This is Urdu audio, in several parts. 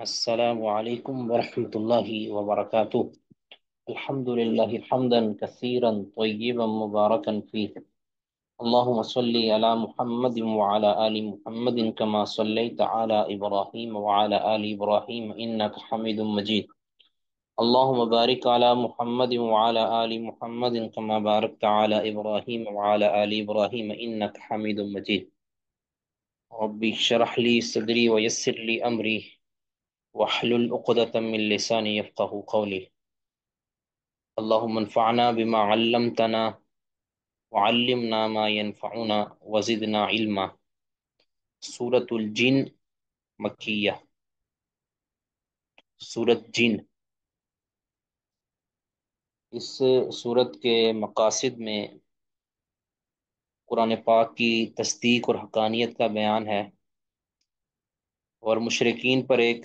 السلام عليكم ورحمة الله وبركاته. الحمد لله حمدا كثيرا طيبا مباركا فيه. اللهم صل على محمد وعلى آل محمد كما صليت على إبراهيم وعلى آل إبراهيم إنك حميد مجيد. اللهم بارك على محمد وعلى آل محمد كما باركت على إبراهيم وعلى آل إبراهيم إنك حميد مجيد. ربي اشرح لي صدري ويسر لي أمري واحلل عقدة من لساني يفقه قولي. اللهم انفعنا بما علمتنا وعلمنا ما ينفعنا وزدنا علما. سورة الجن مکیہ. سورت جن، اس سورت کے مقاصد میں قرآن پاک کی تصدیق اور حقانیت کا بیان ہے، اور مشرکین پر ایک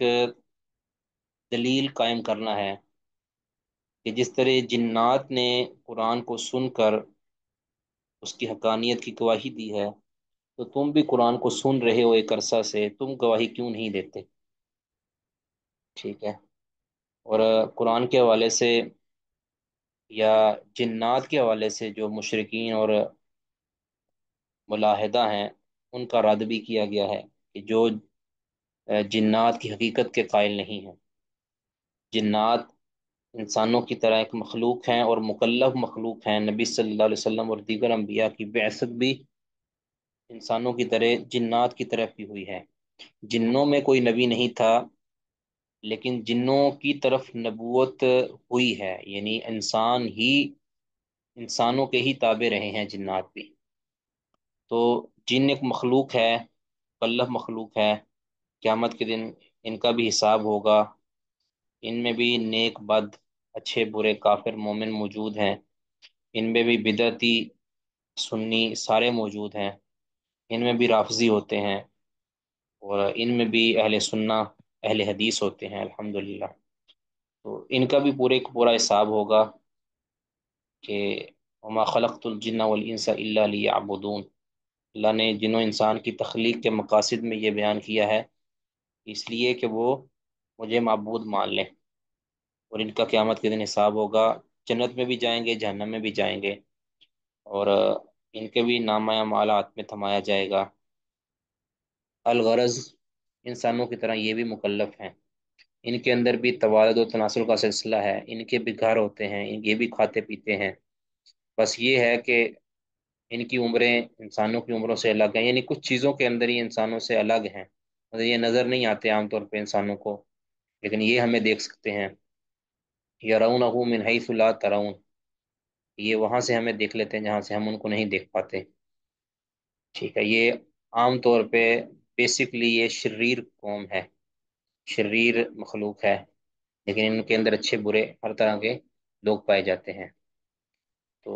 دلیل قائم کرنا ہے کہ جس طرح جنات نے قرآن کو سن کر اس کی حقانیت کی گواہی دی ہے، تو تم بھی قرآن کو سن رہے ہو ایک عرصہ سے، تم گواہی کیوں نہیں دیتے؟ ٹھیک ہے. اور قرآن کے حوالے سے یا جنات کے حوالے سے جو مشرکین اور ملاحدہ ہیں، ان کا رد بھی کیا گیا ہے کہ جو جنات کی حقیقت کے قائل نہیں ہیں. جنات انسانوں کی طرح ایک مخلوق ہیں اور مکلف مخلوق ہیں. نبی صلی اللہ علیہ وسلم اور دیگر انبیاء کی بعثت بھی انسانوں کی طرح جنات کی طرف کی ہوئی ہے. جنوں میں کوئی نبی نہیں تھا، لیکن جنوں کی طرف نبوت ہوئی ہے، یعنی انسانوں کے ہی تابع رہے ہیں جنات بھی. تو جن ایک مخلوق ہے، مکلف مخلوق ہے. قیامت کے دن ان کا بھی حساب ہوگا. ان میں بھی نیک بد، اچھے برے، کافر مومن موجود ہیں. ان میں بھی بدعتی سنی سارے موجود ہیں. ان میں بھی رافضی ہوتے ہیں، اور ان میں بھی اہل سنہ اہل حدیث ہوتے ہیں الحمدللہ. تو ان کا بھی پورے کا پورا حساب ہوگا کہ وما خلقت الجن والانس الا لیعبدون. اللہ نے جن و انسان کی تخلیق کے مقاصد میں یہ بیان کیا ہے اس لیے کہ وہ مجھے معبود مان لیں. اور ان کا قیامت کے دن حساب ہوگا. جنت میں بھی جائیں گے، جہنم میں بھی جائیں گے، اور ان کے بھی نامہ اعمالات میں تھمایا جائے گا. الغرض انسانوں کی طرح یہ بھی مکلف ہیں. ان کے اندر بھی توالد و تناسل کا سلسلہ ہے. ان کے بھی گھر ہوتے ہیں، یہ بھی کھاتے پیتے ہیں. بس یہ ہے کہ ان کی عمریں انسانوں کی عمروں سے الگ ہیں، یعنی کچھ چیزوں کے اندر یہ انسانوں سے الگ ہیں. مطلب یہ نظر نہیں آتے عام طور پہ انسانوں کو، لیکن یہ ہمیں دیکھ سکتے ہیں. یرونہ من حیث لا ترون، یہ وہاں سے ہمیں دیکھ لیتے ہیں جہاں سے ہم ان کو نہیں دیکھ پاتے. ٹھیک ہے. یہ عام طور پہ بیسکلی یہ شریر قوم ہے، شریر مخلوق ہے، لیکن ان کے اندر اچھے برے ہر طرح کے لوگ پائے جاتے ہیں. تو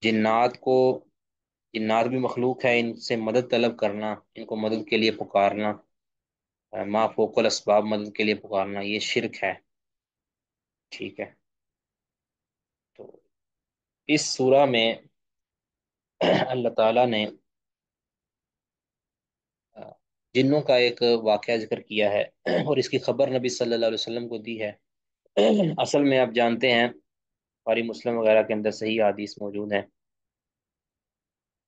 جنات کو جنات بھی مخلوق ہے. ان سے مدد طلب کرنا، ان کو مدد کے لیے پکارنا، ما فوق الاسباب مدد کے لیے پکارنا، یہ شرک ہے. ٹھیک ہے. تو اس سورہ میں اللہ تعالیٰ نے جنوں کا ایک واقعہ ذکر کیا ہے، اور اس کی خبر نبی صلی اللہ علیہ وسلم کو دی ہے. اصل میں آپ جانتے ہیں بخاری مسلم وغیرہ کے اندر صحیح حدیث موجود ہیں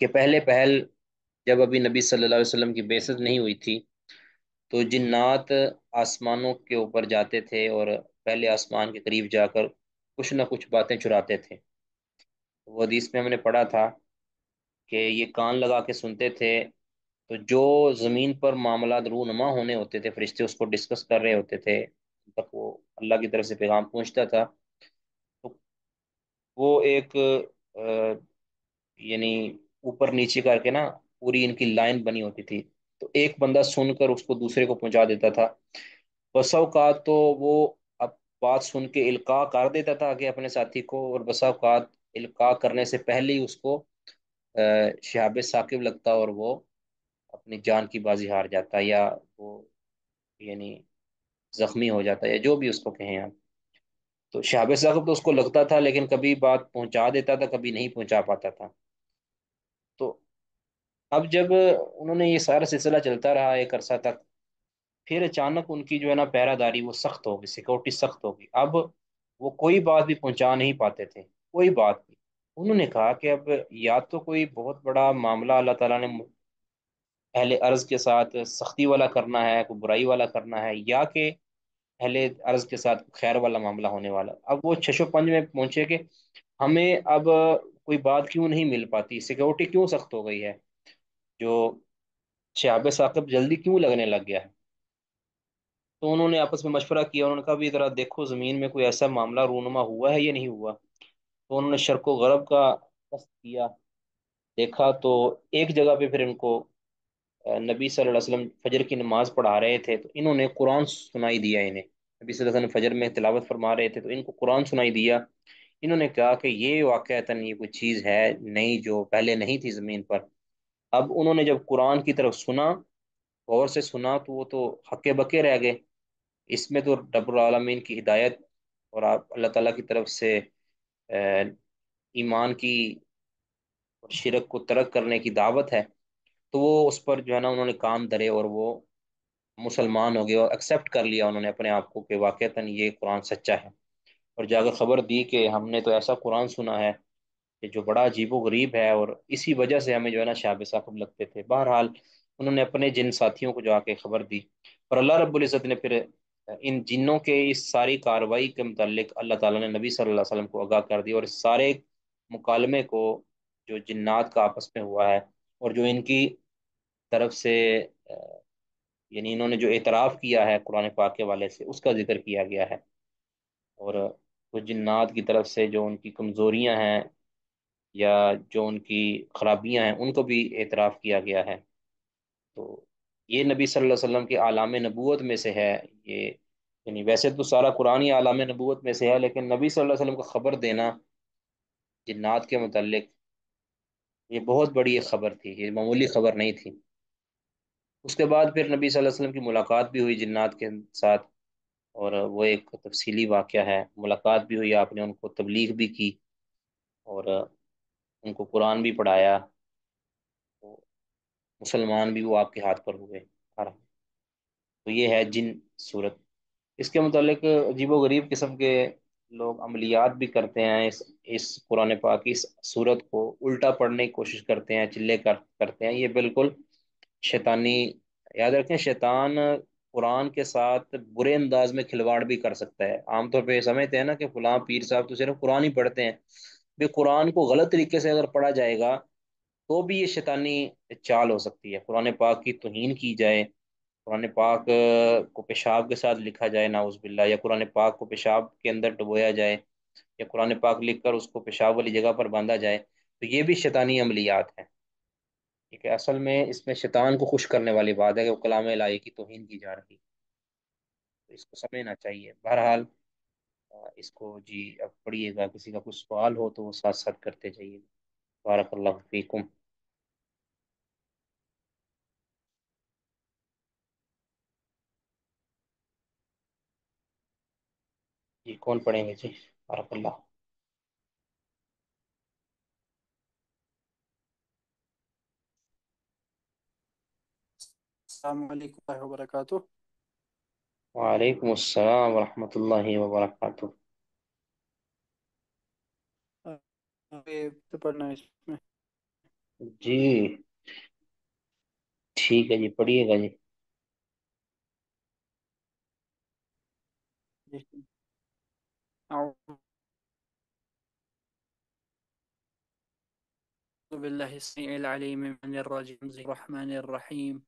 کہ پہلے پہل جب ابھی نبی صلی اللہ علیہ وسلم کی بعثت نہیں ہوئی تھی، تو جنات آسمانوں کے اوپر جاتے تھے اور پہلے آسمان کے قریب جا کر کچھ نہ کچھ باتیں چراتے تھے. وہ حدیث میں ہم نے پڑھا تھا کہ یہ کان لگا کے سنتے تھے، تو جو زمین پر معاملات رونما ہونے ہوتے تھے، فرشتے اس کو ڈسکس کر رہے ہوتے تھے، ان تک وہ اللہ کی طرف سے پیغام پہنچتا تھا. تو وہ ایک یعنی اوپر نیچے کر کے نا پوری ان کی لائن بنی ہوتی تھی. تو ایک بندہ سن کر اس کو دوسرے کو پہنچا دیتا تھا. بسا اوقات تو وہ اب بات سن کے القاء کر دیتا تھا کہ اپنے ساتھی کو، اور بسا اوقات القاء کرنے سے پہلے ہی اس کو شہاب ثاقب لگتا اور وہ اپنی جان کی بازی ہار جاتا، یا وہ یعنی زخمی ہو جاتا، یا جو بھی اس کو کہیں آپ. تو شہاب ثاقب تو اس کو لگتا تھا، لیکن کبھی بات پہنچا دیتا تھا، کبھی نہیں پہنچا پاتا تھا. تو اب جب انہوں نے یہ سارا سلسلہ چلتا رہا ایک عرصہ تک، پھر اچانک ان کی جو ہے نا پہرہ داری وہ سخت ہوگی، سیکورٹی سخت ہوگی، اب وہ کوئی بات بھی پہنچا نہیں پاتے تھے، کوئی بات بھی۔ انہوں نے کہا کہ اب یا تو کوئی بہت بڑا معاملہ اللہ تعالیٰ نے اہل ارض کے ساتھ سختی والا کرنا ہے، کوئی برائی والا کرنا ہے، یا کہ اہل ارض کے ساتھ خیر والا معاملہ ہونے والا۔ اب وہ چھشو و پنج میں پہنچے کہ ہمیں اب کوئی بات کیوں نہیں مل پاتی، سیکورٹی کیوں سخت ہو گئی ہے، جو شہاب ثاقب جلدی کیوں لگنے لگ گیا ہے۔ تو انہوں نے آپس میں مشورہ کیا، انہوں نے کہا بھی ذرا دیکھو زمین میں کوئی ایسا معاملہ رونما ہوا ہے یا نہیں ہوا۔ تو انہوں نے شرق و غرب کا قصد کیا، دیکھا تو ایک جگہ پہ پھر ان کو نبی صلی اللہ علیہ وسلم فجر کی نماز پڑھا رہے تھے، تو انہوں نے قرآن سنائی دیا انہیں، نبی صلی اللہ علیہ وسلم فجر میں تلاوت فرما رہے تھے تو ان کو قرآن سنائی دیا۔ انہوں نے کہا کہ یہ واقعتاً یہ کوئی چیز ہے نئی جو پہلے نہیں تھی زمین پر۔ اب انہوں نے جب قرآن کی طرف سنا، غور سے سنا، تو وہ تو ہکے بکے رہ گئے، اس میں تو رب العالمین کی ہدایت اور آپ اللہ تعالیٰ کی طرف سے ایمان کی اور شرک کو ترک کرنے کی دعوت ہے۔ تو وہ اس پر جو ہے نا انہوں نے کام دھرے اور وہ مسلمان ہو گئے اور ایکسیپٹ کر لیا انہوں نے اپنے آپ کو کہ واقعتاً یہ قرآن سچا ہے، اور جا کر خبر دی کہ ہم نے تو ایسا قرآن سنا ہے کہ جو بڑا عجیب و غریب ہے، اور اسی وجہ سے ہمیں جو ہے نا شاب ثاقب لگتے تھے۔ بہرحال انہوں نے اپنے جن ساتھیوں کو جا کے خبر دی، اور اللہ رب العزت نے پھر ان جنوں کے اس ساری کاروائی کے متعلق اللہ تعالیٰ نے نبی صلی اللہ علیہ وسلم کو آگاہ کر دی، اور اس سارے مکالمے کو جو جنات کا آپس میں ہوا ہے، اور جو ان کی طرف سے یعنی انہوں نے جو اعتراف کیا ہے قرآن پاک کے والے سے، اس کا ذکر کیا گیا ہے، اور کچھ جنات کی طرف سے جو ان کی کمزوریاں ہیں یا جو ان کی خرابیاں ہیں ان کو بھی اعتراف کیا گیا ہے۔ تو یہ نبی صلی اللہ علیہ وسلم کے اعلام نبوت میں سے ہے یہ، یعنی ویسے تو سارا قرآن ہی اعلام نبوت میں سے ہے، لیکن نبی صلی اللہ علیہ وسلم کو خبر دینا جنات کے متعلق یہ بہت بڑی ایک خبر تھی، یہ معمولی خبر نہیں تھی۔ اس کے بعد پھر نبی صلی اللہ علیہ وسلم کی ملاقات بھی ہوئی جنات کے ساتھ، اور وہ ایک تفصیلی واقعہ ہے، ملاقات بھی ہوئی، آپ نے ان کو تبلیغ بھی کی، اور ان کو قرآن بھی پڑھایا، تو مسلمان بھی وہ آپ کے ہاتھ پر ہوئے۔ تو یہ ہے جن صورت، اس کے متعلق عجیب و غریب قسم کے لوگ عملیات بھی کرتے ہیں، اس قرآن پاک کی اس صورت کو الٹا پڑھنے کی کوشش کرتے ہیں، چلے کرتے ہیں، یہ بالکل شیطانی۔ یاد رکھیں شیطان قرآن کے ساتھ برے انداز میں کھلواڑ بھی کر سکتا ہے۔ عام طور پہ یہ سمجھتے ہیں نا کہ فلاں پیر صاحب تو صرف قرآن ہی پڑھتے ہیں، بھی قرآن کو غلط طریقے سے اگر پڑھا جائے گا تو بھی یہ شیطانی چال ہو سکتی ہے، قرآن پاک کی توہین کی جائے، قرآن پاک کو پیشاب کے ساتھ لکھا جائے نعوذ باللہ، یا قرآن پاک کو پیشاب کے اندر ڈبویا جائے، یا قرآن پاک لکھ کر اس کو پیشاب والی جگہ پر باندھا جائے، تو یہ بھی شیطانی عملیات ہیں۔ ٹھیک ہے، اصل میں اس میں شیطان کو خوش کرنے والی بات ہے کہ وہ کلام الہی کی توہین کی جا رہی، تو اس کو سمجھنا چاہیے۔ بہرحال اس کو جی اب پڑھیے گا، کسی کا کچھ سوال ہو تو وہ ساتھ ساتھ کرتے جائیے۔ بارک اللہ فیکم۔ جی کون پڑھیں گے جی؟ بارک اللہ۔ السلام علیکم ورحمۃ اللہ وبرکاتہ۔ وعلیکم السلام ورحمۃ اللہ وبرکاتہ۔ پڑھنا ہے اس میں؟ جی ٹھیک ہے جی، پڑھیے گا جی۔ اعوذ باللہ السمیع العلیم من الرجیم الرحمن الرحیم۔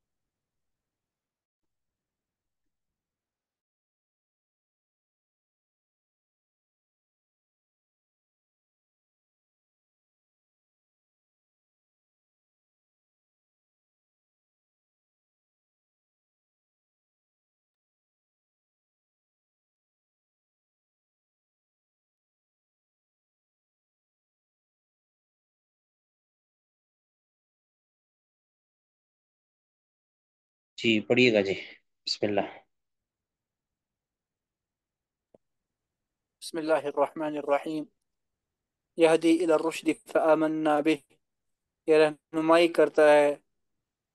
جی پڑھیے گا جی، بسم اللہ۔ بسم اللہ الرحمن الرحیم۔ یہدی الی الرشد فآمنا به، یہ رہنمائی کرتا ہے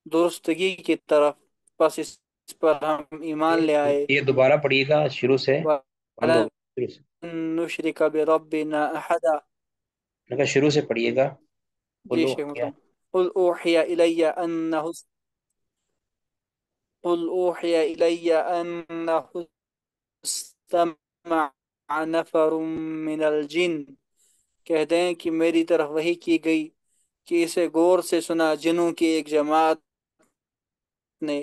درستگی کی طرف، بس اس پر ہم ایمان یہ لے آئے. یہ دوبارہ پڑھیے گا شروع سے، بند ہو وَلَن گیا شروع سے، نُشْرِكَ بِرَبِّنَا أَحَدًا. میں کہا شروع سے پڑھیے گا، جی بولو شیخ کیا؟ محترم. قُلْ أُوحِيَ إِلَيَّ أَنَّهُ قُلْ أُوحِيَ إِلَيَّ أَنَّهُ اسْتَمَعَ نَفَرٌ مِّنَ الْجِنِّ. کہہ دیں کہ میری طرف وحی کی گئی کہ اسے غور سے سنا جنوں کی ایک جماعت نے.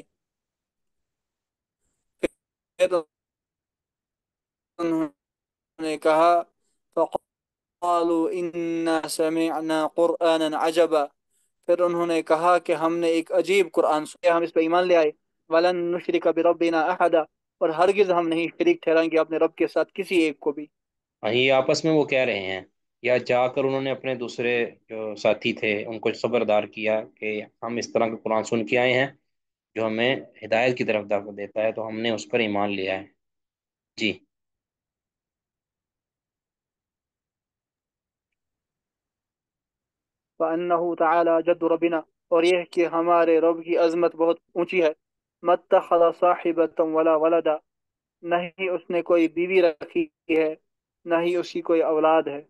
پھر انہوں نے کہا فقالوا إِنَّا سَمِعْنَا قُرْآنًا عَجَبًا. پھر انہوں نے کہا کہ ہم نے ایک عجیب قرآن سنا، ہم اس پہ ایمان لے آئے. وَلَن نُشْرِكَ بِرَبِّنَا أَحَدًا. اور ہرگز ہم نہیں شریک ٹھہرائیں گے اپنے رب کے ساتھ کسی ایک کو بھی. ہاں، یہ آپس میں وہ کہہ رہے ہیں، یا جا کر انہوں نے اپنے دوسرے جو ساتھی تھے ان کو خبردار کیا کہ ہم اس طرح کا قرآن سن کے آئے ہیں جو ہمیں ہدایت کی طرف دعوت دیتا ہے، تو ہم نے اس پر ایمان لیا ہے. جی. فَأَنَّهُ تَعَالَى جَدُّ رَبِّنَا. اور یہ کہ ہمارے رب کی عظمت بہت اونچی ہے. مَتَّخَذَ صَاحِبَةً وَلَا وَلَدًا. نہ ہی اس نے کوئی بیوی رکھی ہے، نہ ہی اس کی کوئی اولاد ہے.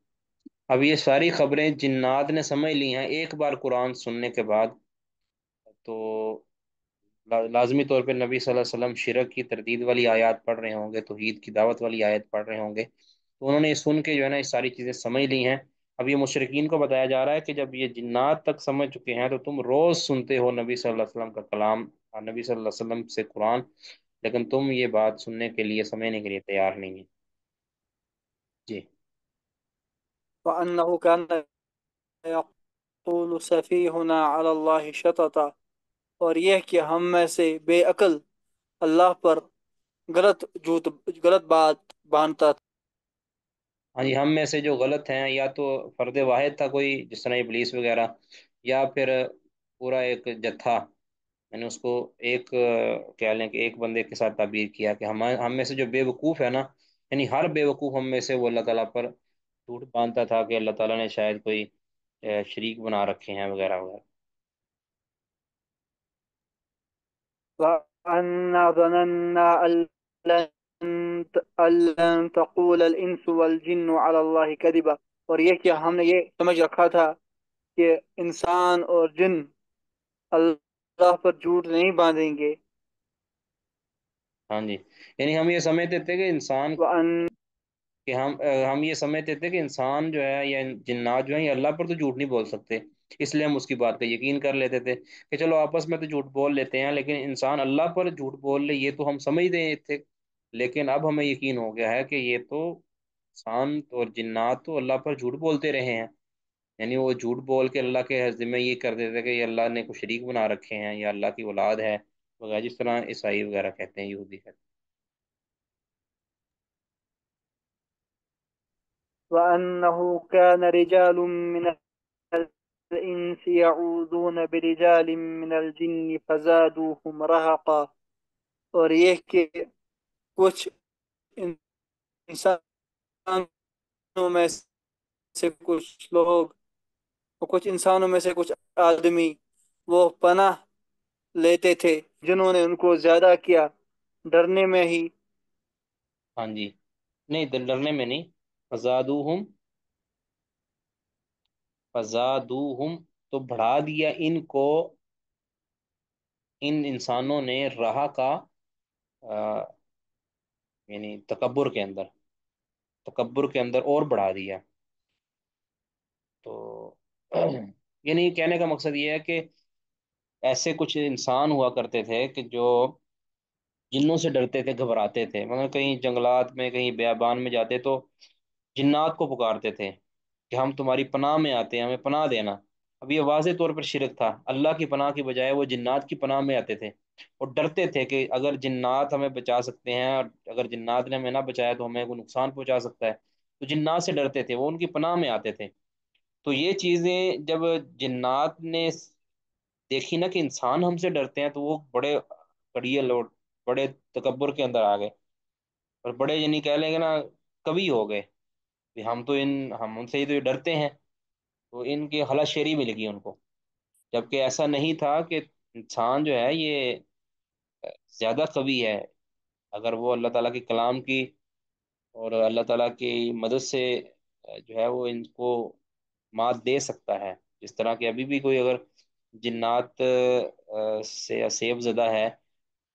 اب یہ ساری خبریں جنات نے سمجھ لی ہیں ایک بار قرآن سننے کے بعد، تو لازمی طور پہ نبی صلی اللہ علیہ وسلم شرک کی تردید والی آیات پڑھ رہے ہوں گے، توحید کی دعوت والی آیت پڑھ رہے ہوں گے، تو انہوں نے یہ سن کے جو ہے نا یہ ساری چیزیں سمجھ لی ہیں. اب یہ مشرکین کو بتایا جا رہا ہے کہ جب یہ جنات تک سمجھ چکے ہیں تو تم روز سنتے ہو نبی صلی اللہ علیہ وسلم کا کلام اور نبی صلی اللہ علیہ وسلم سے قرآن، لیکن تم یہ بات سننے کے لیے سمجھنے کے لیے تیار نہیں ہیں. جی. وَأَنَّهُ كَانَ يَقُولُ سَفِيهُنَا عَلَى اللَّهِ شَطَطًا. اور یہ کہ ہم میں سے بے عقل اللہ پر غلط بات باندھتا تھا. ہاں جی، ہم میں سے جو غلط ہیں یا تو فرد واحد تھا کوئی جس طرح ابلیس وغیرہ، یا پھر پورا ایک جتھا. میں نے اس کو ایک کہہ لیں کہ ایک بندے کے ساتھ تعبیر کیا کہ ہم میں سے جو بے وقوف ہے نا، یعنی ہر بے وقوف ہم میں سے وہ اللہ تعالیٰ پر جھوٹ باندھتا تھا کہ اللہ تعالیٰ نے شاید کوئی شریک بنا رکھے ہیں وغیرہ وغیرہ. وَأَنَّا ظَنَنَّا أَن تَقُولَ الْإِنسُ وَالْجِنُّ عَلَى اللَّهِ كَذِبًا. اور یہ کہ ہم نے یہ سمجھ رکھا تھا کہ انسان اور جن اللہ پر جھوٹ نہیں باندھیں گے. ہاں جی، یعنی ہم یہ سمجھتے تھے کہ انسان وَأَن کہ ہم یہ سمجھتے تھے کہ انسان جو ہے یا جنات جو ہیں یہ اللہ پر تو جھوٹ نہیں بول سکتے، اس لیے ہم اس کی بات کا یقین کر لیتے تھے کہ چلو آپس میں تو جھوٹ بول لیتے ہیں، لیکن انسان اللہ پر جھوٹ بول لے یہ تو ہم سمجھتے تھے. لیکن اب ہمیں یقین ہو گیا ہے کہ یہ تو انسان اور جنات تو اللہ پر جھوٹ بولتے رہے ہیں، یعنی وہ جھوٹ بول کے اللہ کے ذمہ یہ کر دیتے کہ یہ اللہ نے کچھ شریک بنا رکھے ہیں یا اللہ کی اولاد ہے وغیرہ، جس طرح عیسائی وغیرہ کہتے ہیں، یہودی کہتے وَأَنَّهُ كَانَ رِجَالٌ مِّنَ الْإِنسِ يَعُوذُونَ بِرِجَالٍ مِّنَ الْجِنِّ فَزَادُوهُمْ رَهَقًا. اور یہ کہ کچھ انسانوں میں سے کچھ لوگ اور کچھ انسانوں میں سے کچھ آدمی وہ پناہ لیتے تھے جنہوں نے ان کو زیادہ کیا ڈرنے میں ہی. ہیں. ہاں جی، نہیں ڈرنے میں نہیں، فزادوہم فزادوہم تو بڑھا دیا ان کو، ان انسانوں نے رہا کا یعنی تکبر کے اندر اور بڑھا دیا. تو یعنی کہنے کا مقصد یہ ہے کہ ایسے کچھ انسان ہوا کرتے تھے کہ جو جنوں سے ڈرتے تھے، گھبراتے تھے، مگر کہیں جنگلات میں کہیں بیابان میں جاتے تو جنات کو پکارتے تھے کہ ہم تمہاری پناہ میں آتے ہیں، ہمیں پناہ دینا. اب یہ واضح طور پر شرک تھا، اللہ کی پناہ کی بجائے وہ جنات کی پناہ میں آتے تھے اور ڈرتے تھے کہ اگر جنات ہمیں بچا سکتے ہیں اور اگر جنات نے ہمیں نہ بچایا تو ہمیں کوئی نقصان پہنچا سکتا ہے، تو جنات سے ڈرتے تھے، وہ ان کی پناہ میں آتے تھے. تو یہ چیزیں جب جنات نے دیکھی نا کہ انسان ہم سے ڈرتے ہیں، تو وہ بڑے کڑیل اور بڑے تکبر کے اندر آ گئے، اور بڑے یعنی کہہ لیں گے نا کبھی ہو گئے کہ ہم ان سے ہی تو ڈرتے ہیں. تو ان کی خلا شیری مل گئی ان کو، جبکہ ایسا نہیں تھا کہ انسان جو ہے یہ زیادہ قوی ہے، اگر وہ اللہ تعالیٰ کے کلام کی اور اللہ تعالیٰ کی مدد سے جو ہے وہ ان کو مات دے سکتا ہے. جس طرح کہ ابھی بھی کوئی اگر جنات سے اسیب زدہ ہے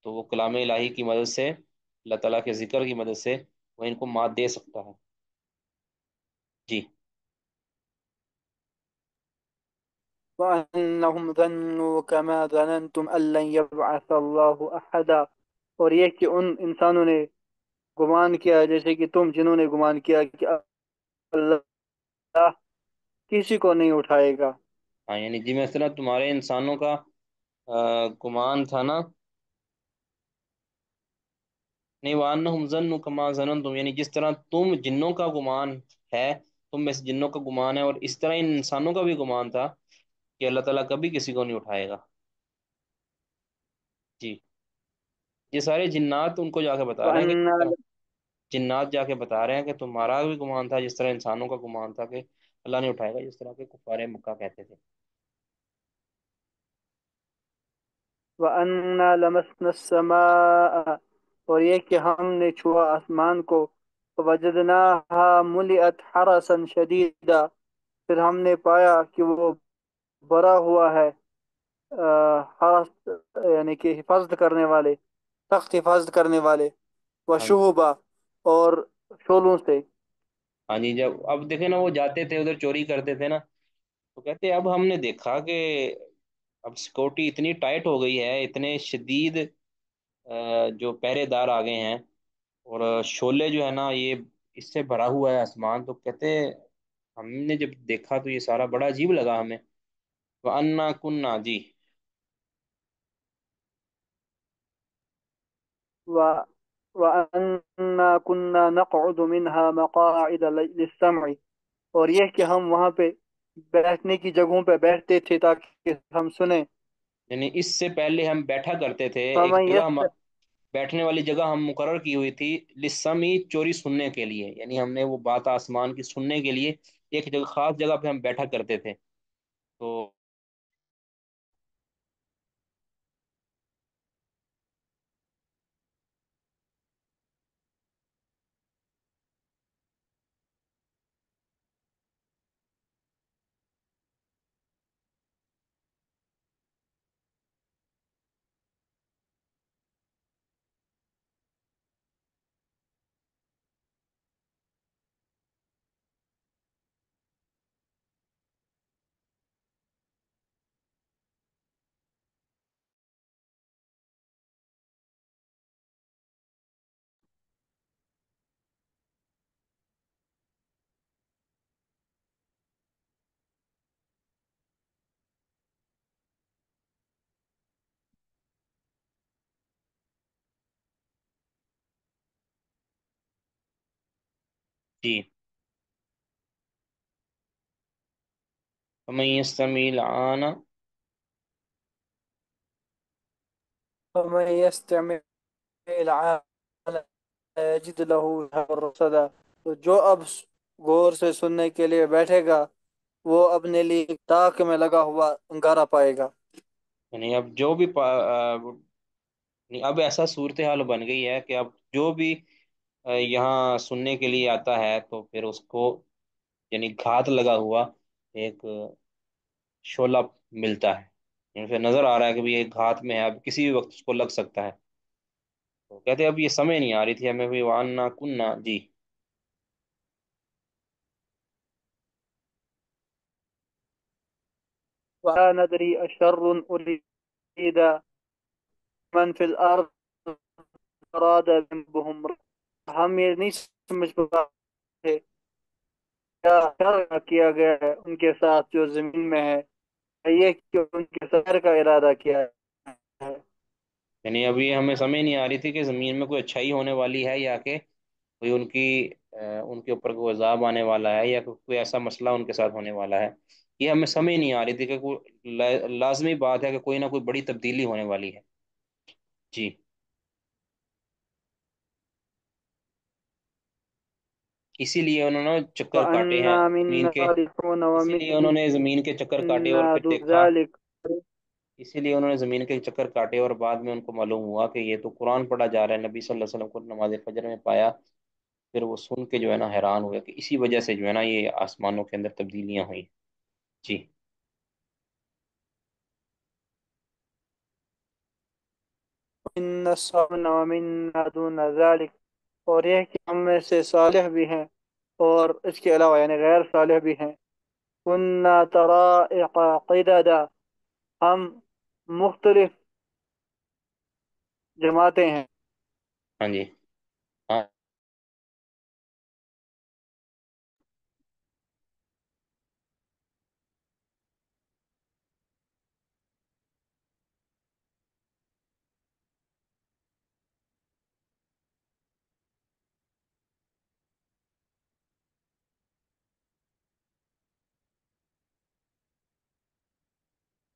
تو وہ کلام الہی کی مدد سے، اللہ تعالیٰ کے ذکر کی مدد سے وہ ان کو مات دے سکتا ہے. جی. وأنهم ظنوا كما ظننتم أن لن يبعث الله أحدا، اور یہ کہ ان انسانوں نے گمان کیا جیسے کہ تم جنہوں نے گمان کیا کہ اللہ کسی کو نہیں اٹھائے گا. ہاں یعنی جی میں اس طرح تمہارے انسانوں کا گمان تھا نا. نہیں، وَأَنَّهُمْ ظَنُّوا كَمَا ظَنَنْتُمْ، یعنی جس طرح تم جنوں کا گمان ہے، تم میں سے جنوں کا گمان ہے، اور اس طرح ان انسانوں کا بھی گمان تھا کہ اللہ تعالیٰ کبھی کسی کو نہیں اٹھائے گا. جی. یہ سارے جنات ان کو جا کے بتا رہے ہیں کہ جس طرح وأن جنات جا کے بتا رہے ہیں کہ تمہارا بھی گمان تھا جس طرح انسانوں کا گمان تھا کہ اللہ نہیں اٹھائے گا، جس طرح کے کفار مکہ کہتے تھے. وأنا لمسنا السماء، اور یہ کہ ہم نے چھوا آسمان کو، فوجدناها ملئت حرسا شدیدا، پھر ہم نے پایا کہ وہ بھرا ہوا ہے حرس یعنی کہ حفاظت کرنے والے، سخت حفاظت کرنے والے، ہاں جی. وشہبا اور شولوں سے. ہاں جی، جب اب دیکھیں نا وہ جاتے تھے ادھر چوری کرتے تھے نا، تو کہتے اب ہم نے دیکھا کہ اب سیکورٹی اتنی ٹائٹ ہو گئی ہے، اتنے شدید جو پہرے دار آ گئے ہیں، اور شعلے جو ہے نا یہ اس سے بھرا ہوا ہے آسمان. تو کہتے ہم نے جب دیکھا تو یہ سارا بڑا عجیب لگا ہمیں. وَأَنَّا كُنَّا. جی. و وأنا كنا نقعد منها مقاعد للسمع، اور یہ کہ ہم وہاں پہ بیٹھنے کی جگہوں پہ بیٹھتے تھے تاکہ ہم سنیں. یعنی اس سے پہلے ہم بیٹھا کرتے تھے ایک فمن جگہ، ہم يست بیٹھنے والی جگہ ہم مقرر کی ہوئی تھی لسمی چوری سننے کے لیے، یعنی ہم نے وہ بات آسمان کی سننے کے لیے ایک جگہ خاص جگہ پہ ہم بیٹھا کرتے تھے. تو جی. فَمَن يَسْتَمِعِ الْآنَ. فمن يستمع الآن يجد له شهابا رصدا، تو جو اب غور سے سننے کے لیے بیٹھے گا وہ اپنے لیے ایک تاک میں لگا ہوا انگارہ پائے گا. یعنی اب جو بھی یعنی اب ایسا صورتحال بن گئی ہے کہ اب جو بھی یہاں سننے کے لیے آتا ہے تو پھر اس کو یعنی گھات لگا ہوا ایک شعلہ ملتا ہے. یعنی پھر نظر آ رہا ہے کہ بھی یہ گھات میں ہے، اب کسی بھی وقت اس کو لگ سکتا ہے. تو کہتے ہیں اب یہ سمجھ نہیں آ رہی تھی ہمیں بھی. وَأَنَّا كُنَّا. جی. ولا ندري أشر أريد من في الأرض أراد بهم، ہم یہ نہیں سمجھ پاتے کیا کیا کیا گیا ہے ان کے ساتھ جو زمین میں ہے، یہ کہ ان کے سفر کا ارادہ کیا ہے. یعنی ابھی ہمیں سمجھ نہیں آ رہی تھی کہ زمین میں کوئی اچھائی ہونے والی ہے یا کہ کوئی ان کی ان کے اوپر کوئی عذاب آنے والا ہے یا کوئی ایسا مسئلہ ان کے ساتھ ہونے والا ہے. یہ ہمیں سمجھ نہیں آ رہی تھی کہ کوئی لازمی بات ہے کہ کوئی نہ کوئی بڑی تبدیلی ہونے والی ہے. جی. اسی لیے انہوں نے چکر کاٹے ہیں وَأَنَّا زمین مِنَّا کے. الصَّالِحُونَ اسی لیے انہوں نے زمین کے چکر کاٹے اور وَمِنَّا پھر دُونَ دیکھا. ذَلِكَ، اسی لیے انہوں نے زمین کے چکر کاٹے، اور بعد میں ان کو معلوم ہوا کہ یہ تو قرآن پڑھا جا رہا ہے، نبی صلی اللہ علیہ وسلم کو نماز فجر میں پایا، پھر وہ سن کے جو ہے نا حیران ہوئے کہ اسی وجہ سے جو ہے نا یہ آسمانوں کے اندر تبدیلیاں ہوئی۔ جی۔ ان صابنا ومنا دون ذلك، اور یہ کہ ہم میں سے صالح بھی ہیں اور اس کے علاوہ یعنی غیر صالح بھی ہیں۔ كنا طرائق قددا، ہم مختلف جماعتیں ہیں۔ ہاں جی۔ ہاں،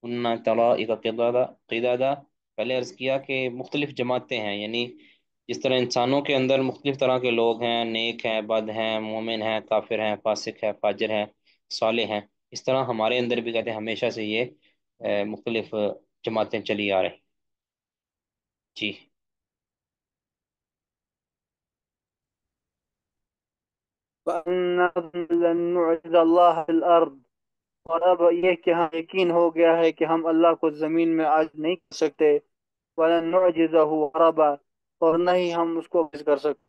اننا طلائق قدادا قدادا، پہلے عرض کیا کہ مختلف جماعتیں ہیں، یعنی جس طرح انسانوں کے اندر مختلف طرح کے لوگ ہیں، نیک ہیں، بد ہیں، مومن ہیں، کافر ہیں، فاسق ہیں، فاجر ہیں، صالح ہیں، اس طرح ہمارے اندر بھی کہتے ہیں ہمیشہ سے یہ مختلف جماعتیں چلی آ رہی۔ جی۔ وأنا لن نعجز الله في الأرض، اور اب یہ کہ ہم یقین ہو گیا ہے کہ ہم اللہ کو زمین میں عاجز نہیں کر سکتے۔ وَلَن نُعْجِزَهُ هَرَبًا، اور نہ ہی ہم اس کو عاجز کر سکتے۔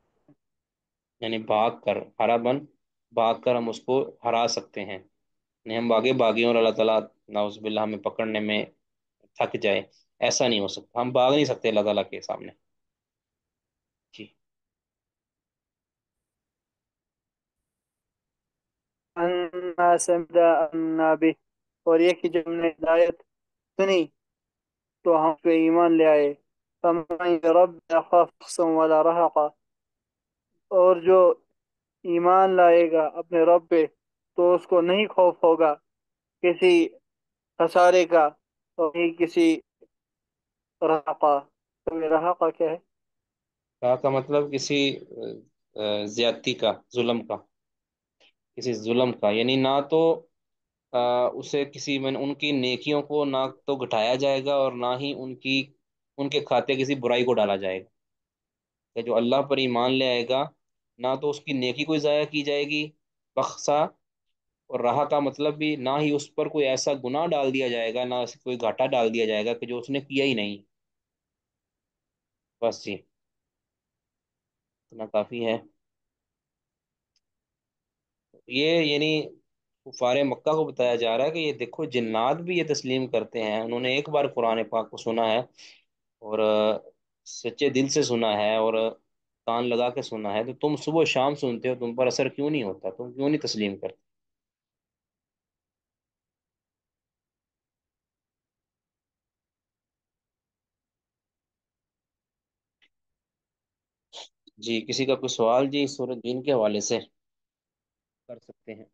یعنی بھاگ کر، ہرا بن، بھاگ کر ہم اس کو ہرا سکتے ہیں، یعنی ہم باغے باغی اور اللہ تعالیٰ نعوذ باللہ ہمیں پکڑنے میں تھک جائے، ایسا نہیں ہو سکتا، ہم بھاگ نہیں سکتے اللہ تعالیٰ کے سامنے۔ جی۔ أَنَّا سَمِعْنَا أَنَّا بِهِ، اور یہ کہ جب ہم نے ہدایت سنی تو ہم پہ ایمان لے آئے۔ فَمَن رَبِّ يَخَافُ بَخْسًا وَلَا رَهَقًا، اور جو ایمان لائے گا اپنے رب پہ تو اس کو نہیں خوف ہوگا کسی خسارے کا، اور نہیں کسی رہقا۔ تو یہ رہقا کیا ہے؟ کا مطلب کسی زیادتی کا، ظلم کا، کسی ظلم کا، یعنی نہ تو اسے کسی میں ان کی نیکیوں کو نہ تو گھٹایا جائے گا، اور نہ ہی ان کے کھاتے کسی برائی کو ڈالا جائے گا، کہ جو اللہ پر ایمان لے آئے گا نہ تو اس کی نیکی کوئی ضائع کی جائے گی، بخسا، اور رہا کا مطلب بھی نہ ہی اس پر کوئی ایسا گناہ ڈال دیا جائے گا، نہ اسے کوئی گھاٹا ڈال دیا جائے گا کہ جو اس نے کیا ہی نہیں۔ بس جی، اتنا کافی ہے۔ یہ یعنی کفار مکہ کو بتایا جا رہا ہے کہ یہ دیکھو جنات بھی یہ تسلیم کرتے ہیں، انہوں نے ایک بار قرآن پاک کو سنا ہے، اور سچے دل سے سنا ہے، اور کان لگا کے سنا ہے، تو تم صبح و شام سنتے ہو، تم پر اثر کیوں نہیں ہوتا، تم کیوں نہیں تسلیم کرتے؟ جی، کسی کا کوئی سوال جی سورۃ دین کے حوالے سے کر سکتے ہیں؟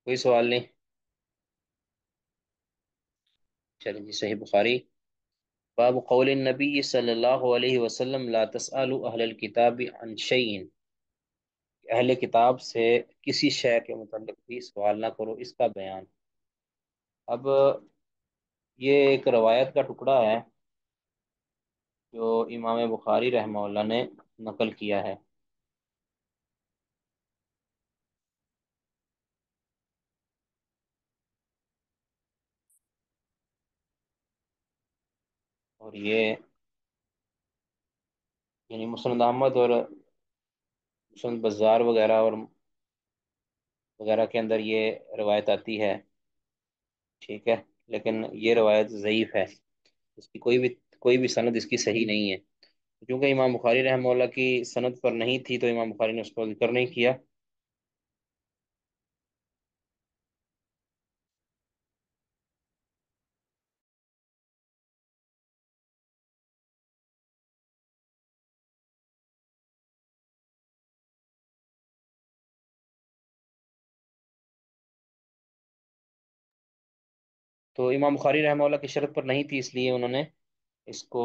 کوئی سوال نہیں؟ چلیں جی، صحیح بخاری، باب قول النبی صلی اللہ علیہ وسلم لا تسألوا اہل الكتاب عن شیء، اہل کتاب سے کسی شے کے متعلق بھی سوال نہ کرو، اس کا بیان۔ اب یہ ایک روایت کا ٹکڑا ہے جو امام بخاری رحمہ اللہ نے نقل کیا ہے، اور یہ یعنی مسند احمد اور مسند بزار وغیرہ اور وغیرہ کے اندر یہ روایت آتی ہے، ٹھیک ہے، لیکن یہ روایت ضعیف ہے، اس کی کوئی بھی سند اس کی صحیح نہیں ہے، کیونکہ امام بخاری رحمہ اللہ کی سند پر نہیں تھی تو امام بخاری نے اس کو ذکر نہیں کیا۔ تو امام بخاری رحمہ اللہ کی شرط پر نہیں تھی، اس لیے انہوں نے اس کو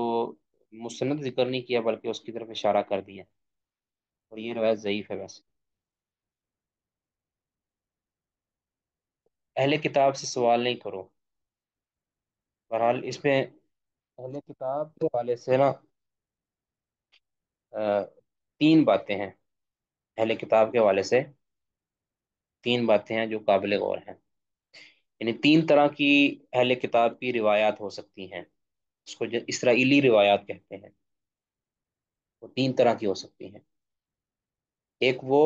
مسند ذکر نہیں کیا بلکہ اس کی طرف اشارہ کر دیا، اور یہ روایت ضعیف ہے ویسے۔ اہل کتاب سے سوال نہیں کرو، بہرحال اس میں اہل کتاب کے حوالے سے نا آ، تین باتیں ہیں، اہل کتاب کے حوالے سے تین باتیں ہیں جو قابل غور ہیں، یعنی تین طرح کی اہل کتاب کی روایات ہو سکتی ہیں، اس کو جو اسرائیلی روایات کہتے ہیں، وہ تین طرح کی ہو سکتی ہیں۔ ایک وہ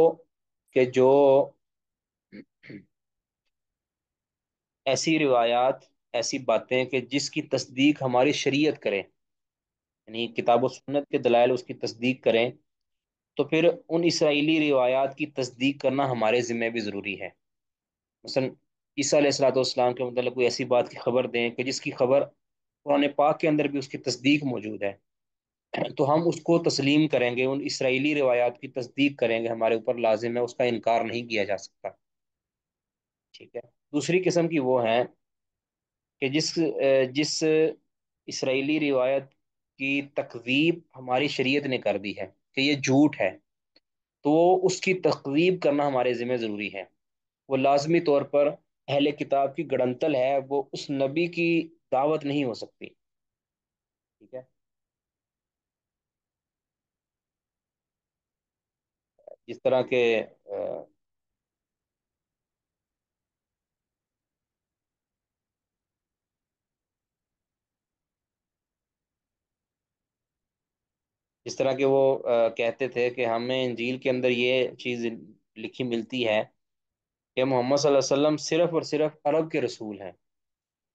کہ جو ایسی روایات، ایسی باتیں کہ جس کی تصدیق ہماری شریعت کرے، یعنی کتاب و سنت کے دلائل اس کی تصدیق کریں، تو پھر ان اسرائیلی روایات کی تصدیق کرنا ہمارے ذمہ بھی ضروری ہے۔ مثلا عیسیٰ علیہ الصلوۃ والسلام کے متعلق کوئی ایسی بات کی خبر دیں کہ جس کی خبر قرآن پاک کے اندر بھی اس کی تصدیق موجود ہے، تو ہم اس کو تسلیم کریں گے، ان اسرائیلی روایات کی تصدیق کریں گے، ہمارے اوپر لازم ہے، اس کا انکار نہیں کیا جا سکتا، ٹھیک ہے۔ دوسری قسم کی وہ ہیں کہ جس اسرائیلی روایت کی تکذیب ہماری شریعت نے کر دی ہے کہ یہ جھوٹ ہے، تو اس کی تکذیب کرنا ہمارے ذمہ ضروری ہے۔ وہ لازمی طور پر اہل کتاب کی گڑنتل ہے، وہ اس نبی کی دعوت نہیں ہو سکتی، ٹھیک ہے۔ جس طرح کے جس طرح کہ وہ کہتے تھے کہ ہمیں انجیل کے اندر یہ چیز لکھی ملتی ہے کہ محمد صلی اللہ علیہ وسلم صرف اور صرف عرب کے رسول ہیں۔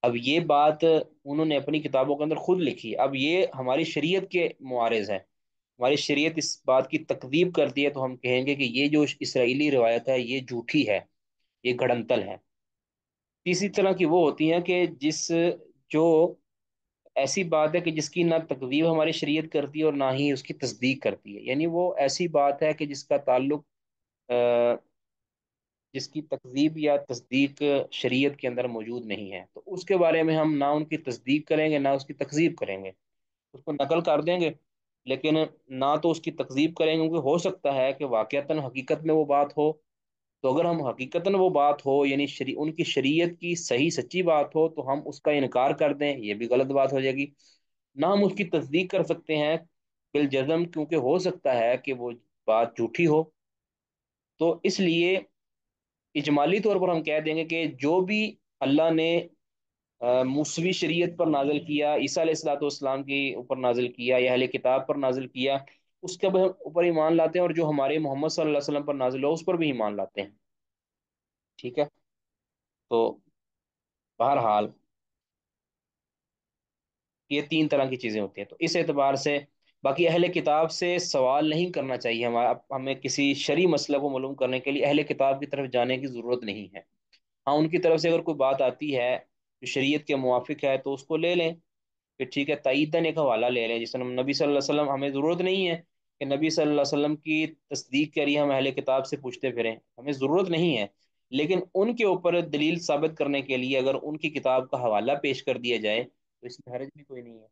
اب یہ بات انہوں نے اپنی کتابوں کے اندر خود لکھی، اب یہ ہماری شریعت کے معارض ہے، ہماری شریعت اس بات کی تکذیب کرتی ہے، تو ہم کہیں گے کہ یہ جو اسرائیلی روایت ہے یہ جھوٹی ہے، یہ گھڑنتل ہے۔ تیسری طرح کی وہ ہوتی ہیں کہ جو ایسی بات ہے کہ جس کی نہ تکذیب ہماری شریعت کرتی ہے اور نہ ہی اس کی تصدیق کرتی ہے، یعنی وہ ایسی بات ہے کہ جس کا تعلق جس کی تکذیب یا تصدیق شریعت کے اندر موجود نہیں ہے، تو اس کے بارے میں ہم نہ ان کی تصدیق کریں گے نہ اس کی تکذیب کریں گے، اس کو نقل کر دیں گے، لیکن نہ تو اس کی تکذیب کریں گے، کیونکہ ہو سکتا ہے کہ واقعتاً حقیقت میں وہ بات ہو، تو اگر ہم حقیقتاً وہ بات ہو، یعنی ان کی شریعت کی صحیح سچی بات ہو، تو ہم اس کا انکار کر دیں، یہ بھی غلط بات ہو جائے گی۔ نہ ہم اس کی تصدیق کر سکتے ہیں بالجزم، کیونکہ ہو سکتا ہے کہ وہ بات جھوٹی ہو، تو اس لیے اجمالی طور پر ہم کہہ دیں گے کہ جو بھی اللہ نے موسوی شریعت پر نازل کیا، عیسیٰ علیہ الصلوۃ والسلام کے اوپر نازل کیا یا اہل کتاب پر نازل کیا، اس کے اوپر ایمان لاتے ہیں، اور جو ہمارے محمد صلی اللہ علیہ وسلم پر نازل ہو اس پر بھی ایمان لاتے ہیں، ٹھیک ہے۔ تو بہرحال یہ تین طرح کی چیزیں ہوتی ہیں، تو اس اعتبار سے باقی اہل کتاب سے سوال نہیں کرنا چاہیے، ہمیں کسی شرعی مسئلہ کو معلوم کرنے کے لیے اہل کتاب کی طرف جانے کی ضرورت نہیں ہے۔ ہاں ان کی طرف سے اگر کوئی بات آتی ہے جو شریعت کے موافق ہے تو اس کو لے لیں، پھر ٹھیک ہے، تائیداً ایک حوالہ لے لیں، جس طرح نبی صلی اللہ علیہ وسلم، ہمیں ضرورت نہیں ہے کہ نبی صلی اللہ علیہ وسلم کی تصدیق کے لیے ہم اہل کتاب سے پوچھتے پھریں، ہمیں ضرورت نہیں ہے، لیکن ان کے اوپر دلیل ثابت کرنے کے لیے اگر ان کی کتاب کا حوالہ پیش کر دیا جائے تو اس میں حرج بھی کوئی نہیں ہے،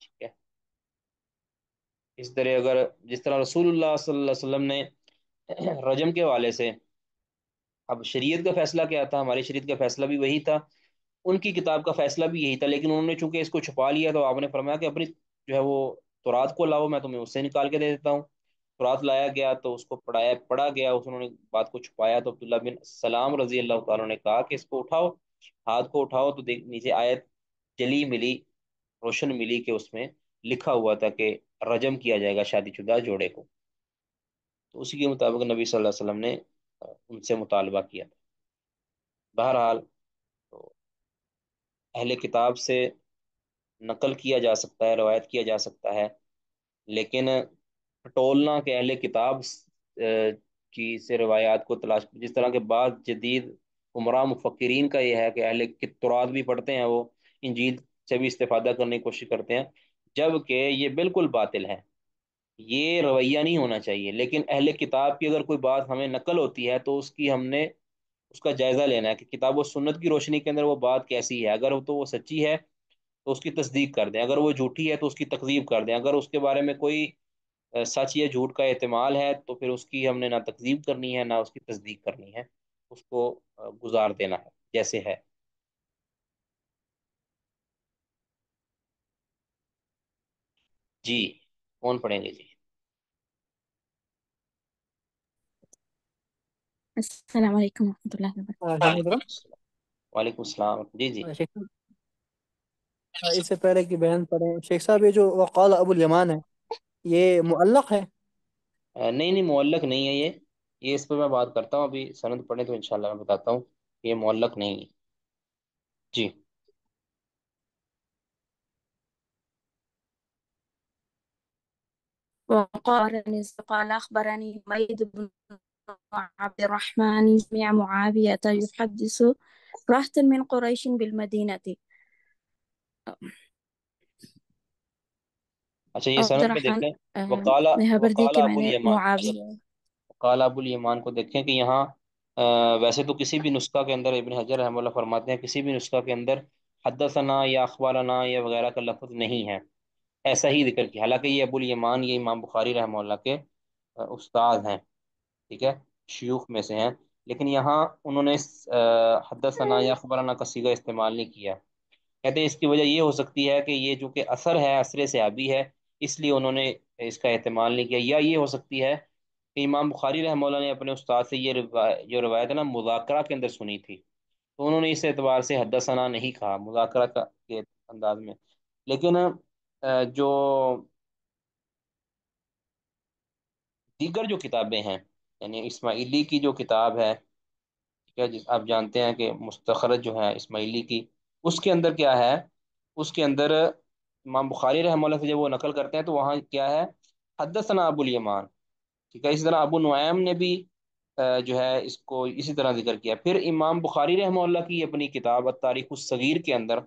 ٹھیک ہے۔ اس طرح اگر جس طرح رسول اللہ صلی اللہ علیہ وسلم نے رجم کے حوالے سے، اب شریعت کا فیصلہ کیا تھا، ہماری شریعت کا فیصلہ بھی وہی تھا، ان کی کتاب کا فیصلہ بھی یہی تھا، لیکن انہوں نے چونکہ اس کو چھپا لیا تو آپ نے فرمایا کہ اپنی جو ہے وہ تورات کو لاؤ، میں تمہیں اس سے نکال کے دے دیتا ہوں۔ تورات لایا گیا تو اس کو پڑھا گیا، انہوں نے بات کو چھپایا، تو عبداللہ بن سلام رضی اللہ تعالیٰ نے کہا کہ اس کو اٹھاؤ، ہاتھ کو اٹھاؤ، تو دیکھ نیچے آیت جلی ملی، روشن ملی کہ اس میں لکھا ہوا تھا کہ رجم کیا جائے گا شادی شدہ جوڑے کو، تو اسی کے مطابق نبی صلی اللہ علیہ وسلم نے ان سے مطالبہ کیا تھا۔ بہرحال تو اہل کتاب سے نقل کیا جا سکتا ہے، روایت کیا جا سکتا ہے، لیکن ٹولنا کہ اہل کتاب کی سے روایات کو تلاش، جس طرح کے بعض جدید عمرہ مفکرین کا یہ ہے کہ اہل تورات بھی پڑھتے ہیں، وہ انجیل سے بھی استفادہ کرنے کی کوشش کرتے ہیں، جبکہ یہ بالکل باطل ہے، یہ رویہ نہیں ہونا چاہیے، لیکن اہل کتاب کی اگر کوئی بات ہمیں نقل ہوتی ہے تو اس کی ہم نے اس کا جائزہ لینا ہے کہ کتاب و سنت کی روشنی کے اندر وہ بات کیسی ہے، اگر تو وہ سچی ہے تو اس کی تصدیق کر دیں، اگر وہ جھوٹی ہے تو اس کی تکذیب کر دیں، اگر اس کے بارے میں کوئی سچ یا جھوٹ کا احتمال ہے تو پھر اس کی ہم نے نہ تکذیب کرنی ہے نہ اس کی تصدیق کرنی ہے، اس کو گزار دینا ہے جیسے ہے۔ جی، کون پڑھیں گے؟ جی، السلام علیکم ورحمۃ اللہ وبرکاتہ۔ السلام علیکم۔ وعلیکم السلام، جی جی۔ شیخ صاحب، اس سے پہلے کی بہن پڑھیں شیخ صاحب، یہ جو وقال ابو الیمان ہے یہ معلق ہے؟ نہیں نہیں، معلق نہیں ہے یہ اس پہ میں بات کرتا ہوں، ابھی سند پڑھیں تو انشاءاللہ میں بتاتا ہوں، یہ معلق نہیں ہے۔ جی، وقال قال أخبرني حميد بن عبد الرحمن سمع معاوية يحدث رهطا من قريش بالمدينة. اچھا یہ عبد سند میں الرحمن دیکھیں، وقالا میں خبر دی وقالا کہ میں ابو نے الیمان، اگر معاویہ وقالا ابو الیمان کو دیکھیں کہ یہاں ویسے تو کسی بھی نسخہ کے اندر ابن حجر رحمہ اللہ فرماتے ہیں کسی بھی نسخہ کے اندر حدثنا یا اخبارنا یا وغیرہ کا لفظ نہیں ہے، ایسا ہی ذکر کیا، حالانکہ یہ ابو الیمان یہ امام بخاری رحمہ اللہ کے استاد ہیں، ٹھیک ہے، شیوخ میں سے ہیں، لیکن یہاں انہوں نے حدثنا یا اخبارنا کا صیغہ استعمال نہیں کیا۔ کہتے ہیں اس کی وجہ یہ ہو سکتی ہے کہ یہ جو کہ اثر ہے، اثر صحابی ہے، اس لیے انہوں نے اس کا اہتمال نہیں کیا، یا یہ ہو سکتی ہے کہ امام بخاری رحمہ اللہ نے اپنے استاد سے یہ جو روایت ہے نا مذاکرہ کے اندر سنی تھی، تو انہوں نے اس اعتبار سے حدثنا نہیں کہا مذاکرہ کے انداز میں، لیکن جو دیگر جو کتابیں ہیں، یعنی اسماعیلی کی جو کتاب ہے، ٹھیک ہے، آپ جانتے ہیں کہ مستخرج جو ہے اسماعیلی کی، اس کے اندر کیا ہے، اس کے اندر امام بخاری رحمہ اللہ سے جب وہ نقل کرتے ہیں تو وہاں کیا ہے، حدثنا ابو الیمان، ٹھیک ہے، اسی طرح ابو نعیم نے بھی جو ہے اس کو اسی طرح ذکر کیا، پھر امام بخاری رحمہ اللہ کی اپنی کتاب التاریخ الصغیر کے اندر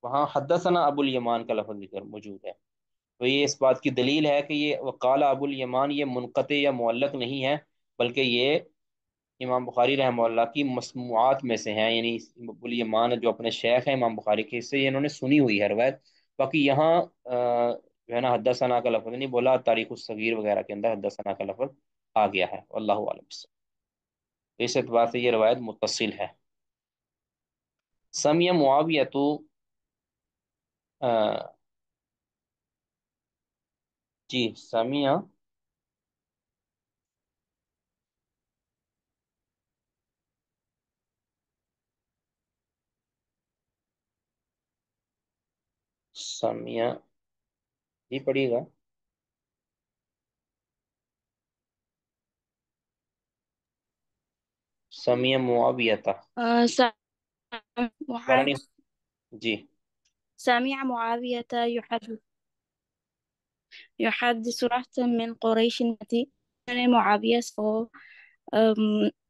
وہاں حدثنا ابو الیمان کا لفظ ذکر موجود ہے، تو یہ اس بات کی دلیل ہے کہ یہ وقال ابو الیمان یہ منقطع یا معلق نہیں ہے، بلکہ یہ امام بخاری رحمہ اللہ کی مسموعات میں سے ہیں، یعنی ابو الیمان جو اپنے شیخ ہیں امام بخاری کے، اس سے یہ انہوں نے سنی ہوئی ہے روایت، باقی یہاں جو ہے نا حدثنا کا لفظ نہیں بولا، تاریخ الصغیر وغیرہ کے اندر حدثنا کا لفظ آ گیا ہے، واللہ عالم، اس اعتبار سے یہ روایت متصل ہے۔ سمیع معاویہ تو جی سمیع سمیع جی پڑھیے گا، سمیع معاویہ تھا، دوبارہ نہیں، جی سمع معاوية يحدث رهطا من قريش التي میں نے معاویہ کو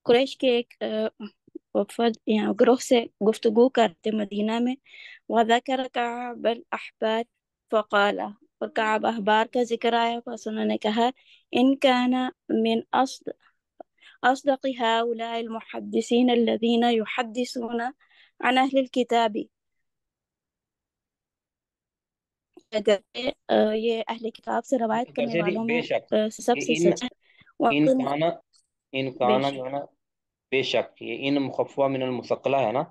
قریش کے ایک وفد یا گروہ سے گفتگو کرتے مدینہ میں، وذکر کعب الاحبار فقال، اور کعب احبار کا ذکر آیا، پس انہوں نے کہا ان كان من أصدق هؤلاء المحدثين الذين يحدثون عن أهل الكتاب، اگر یہ اہل کتاب سے روایت کرنے ویسے نہیں، والوں بے میں شک سب یہ سے سچ ہے، ان وَإِنْ کانا ان بے کانا جو شک ہے نا، بے شک یہ ان مخففہ من المثقلہ ہے نا،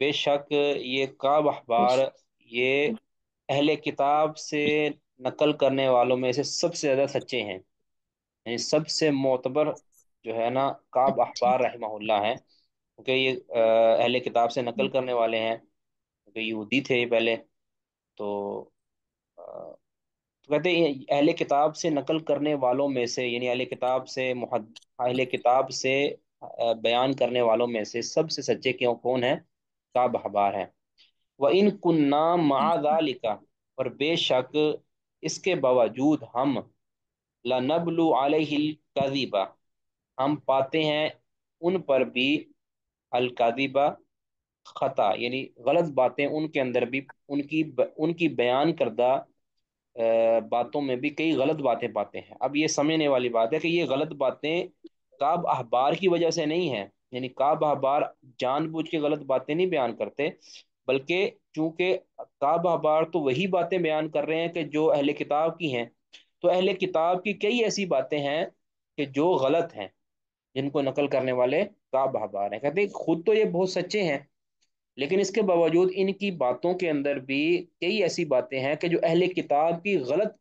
بے شک یہ کعب بے احبار شک یہ اہل کتاب سے نقل کرنے والوں میں سے سب سے زیادہ سچے ہیں، یعنی سب سے معتبر جو ہے نا کعب اچھا احبار رحمہ اللہ ہیں، کیونکہ یہ اہل کتاب سے نقل کرنے والے ہیں، کیونکہ یہودی تھے یہ پہلے، تو تو کہتے ہیں اہل کتاب سے نقل کرنے والوں میں سے، یعنی اہل کتاب سے بیان کرنے والوں میں سے سب سے سچے کیوں کون ہیں؟ کعب احبار ہیں۔ وَإِن كُنَّا مَعَ ذَلِكَ، اور بے شک اس کے باوجود ہم لَنَبْلُ عَلَيْهِ الْكَذِبَ، ہم پاتے ہیں ان پر بھی الکاذبہ خطا، یعنی غلط باتیں ان کے اندر بھی، ان کی بیان کردہ باتوں میں بھی کئی غلط باتیں پاتے ہیں۔ اب یہ سمجھنے والی بات ہے کہ یہ غلط باتیں کعب احبار کی وجہ سے نہیں ہیں، یعنی کعب احبار جان بوجھ کے غلط باتیں نہیں بیان کرتے، بلکہ چونکہ کعب احبار تو وہی باتیں بیان کر رہے ہیں کہ جو اہل کتاب کی ہیں، تو اہل کتاب کی کئی ایسی باتیں ہیں کہ جو غلط ہیں، جن کو نقل کرنے والے کعب احبار ہیں۔ کہتے ہیں خود تو یہ بہت سچے ہیں، لیکن اس کے باوجود ان کی باتوں کے اندر بھی کئی ایسی باتیں ہیں کہ جو اہل کتاب کی غلط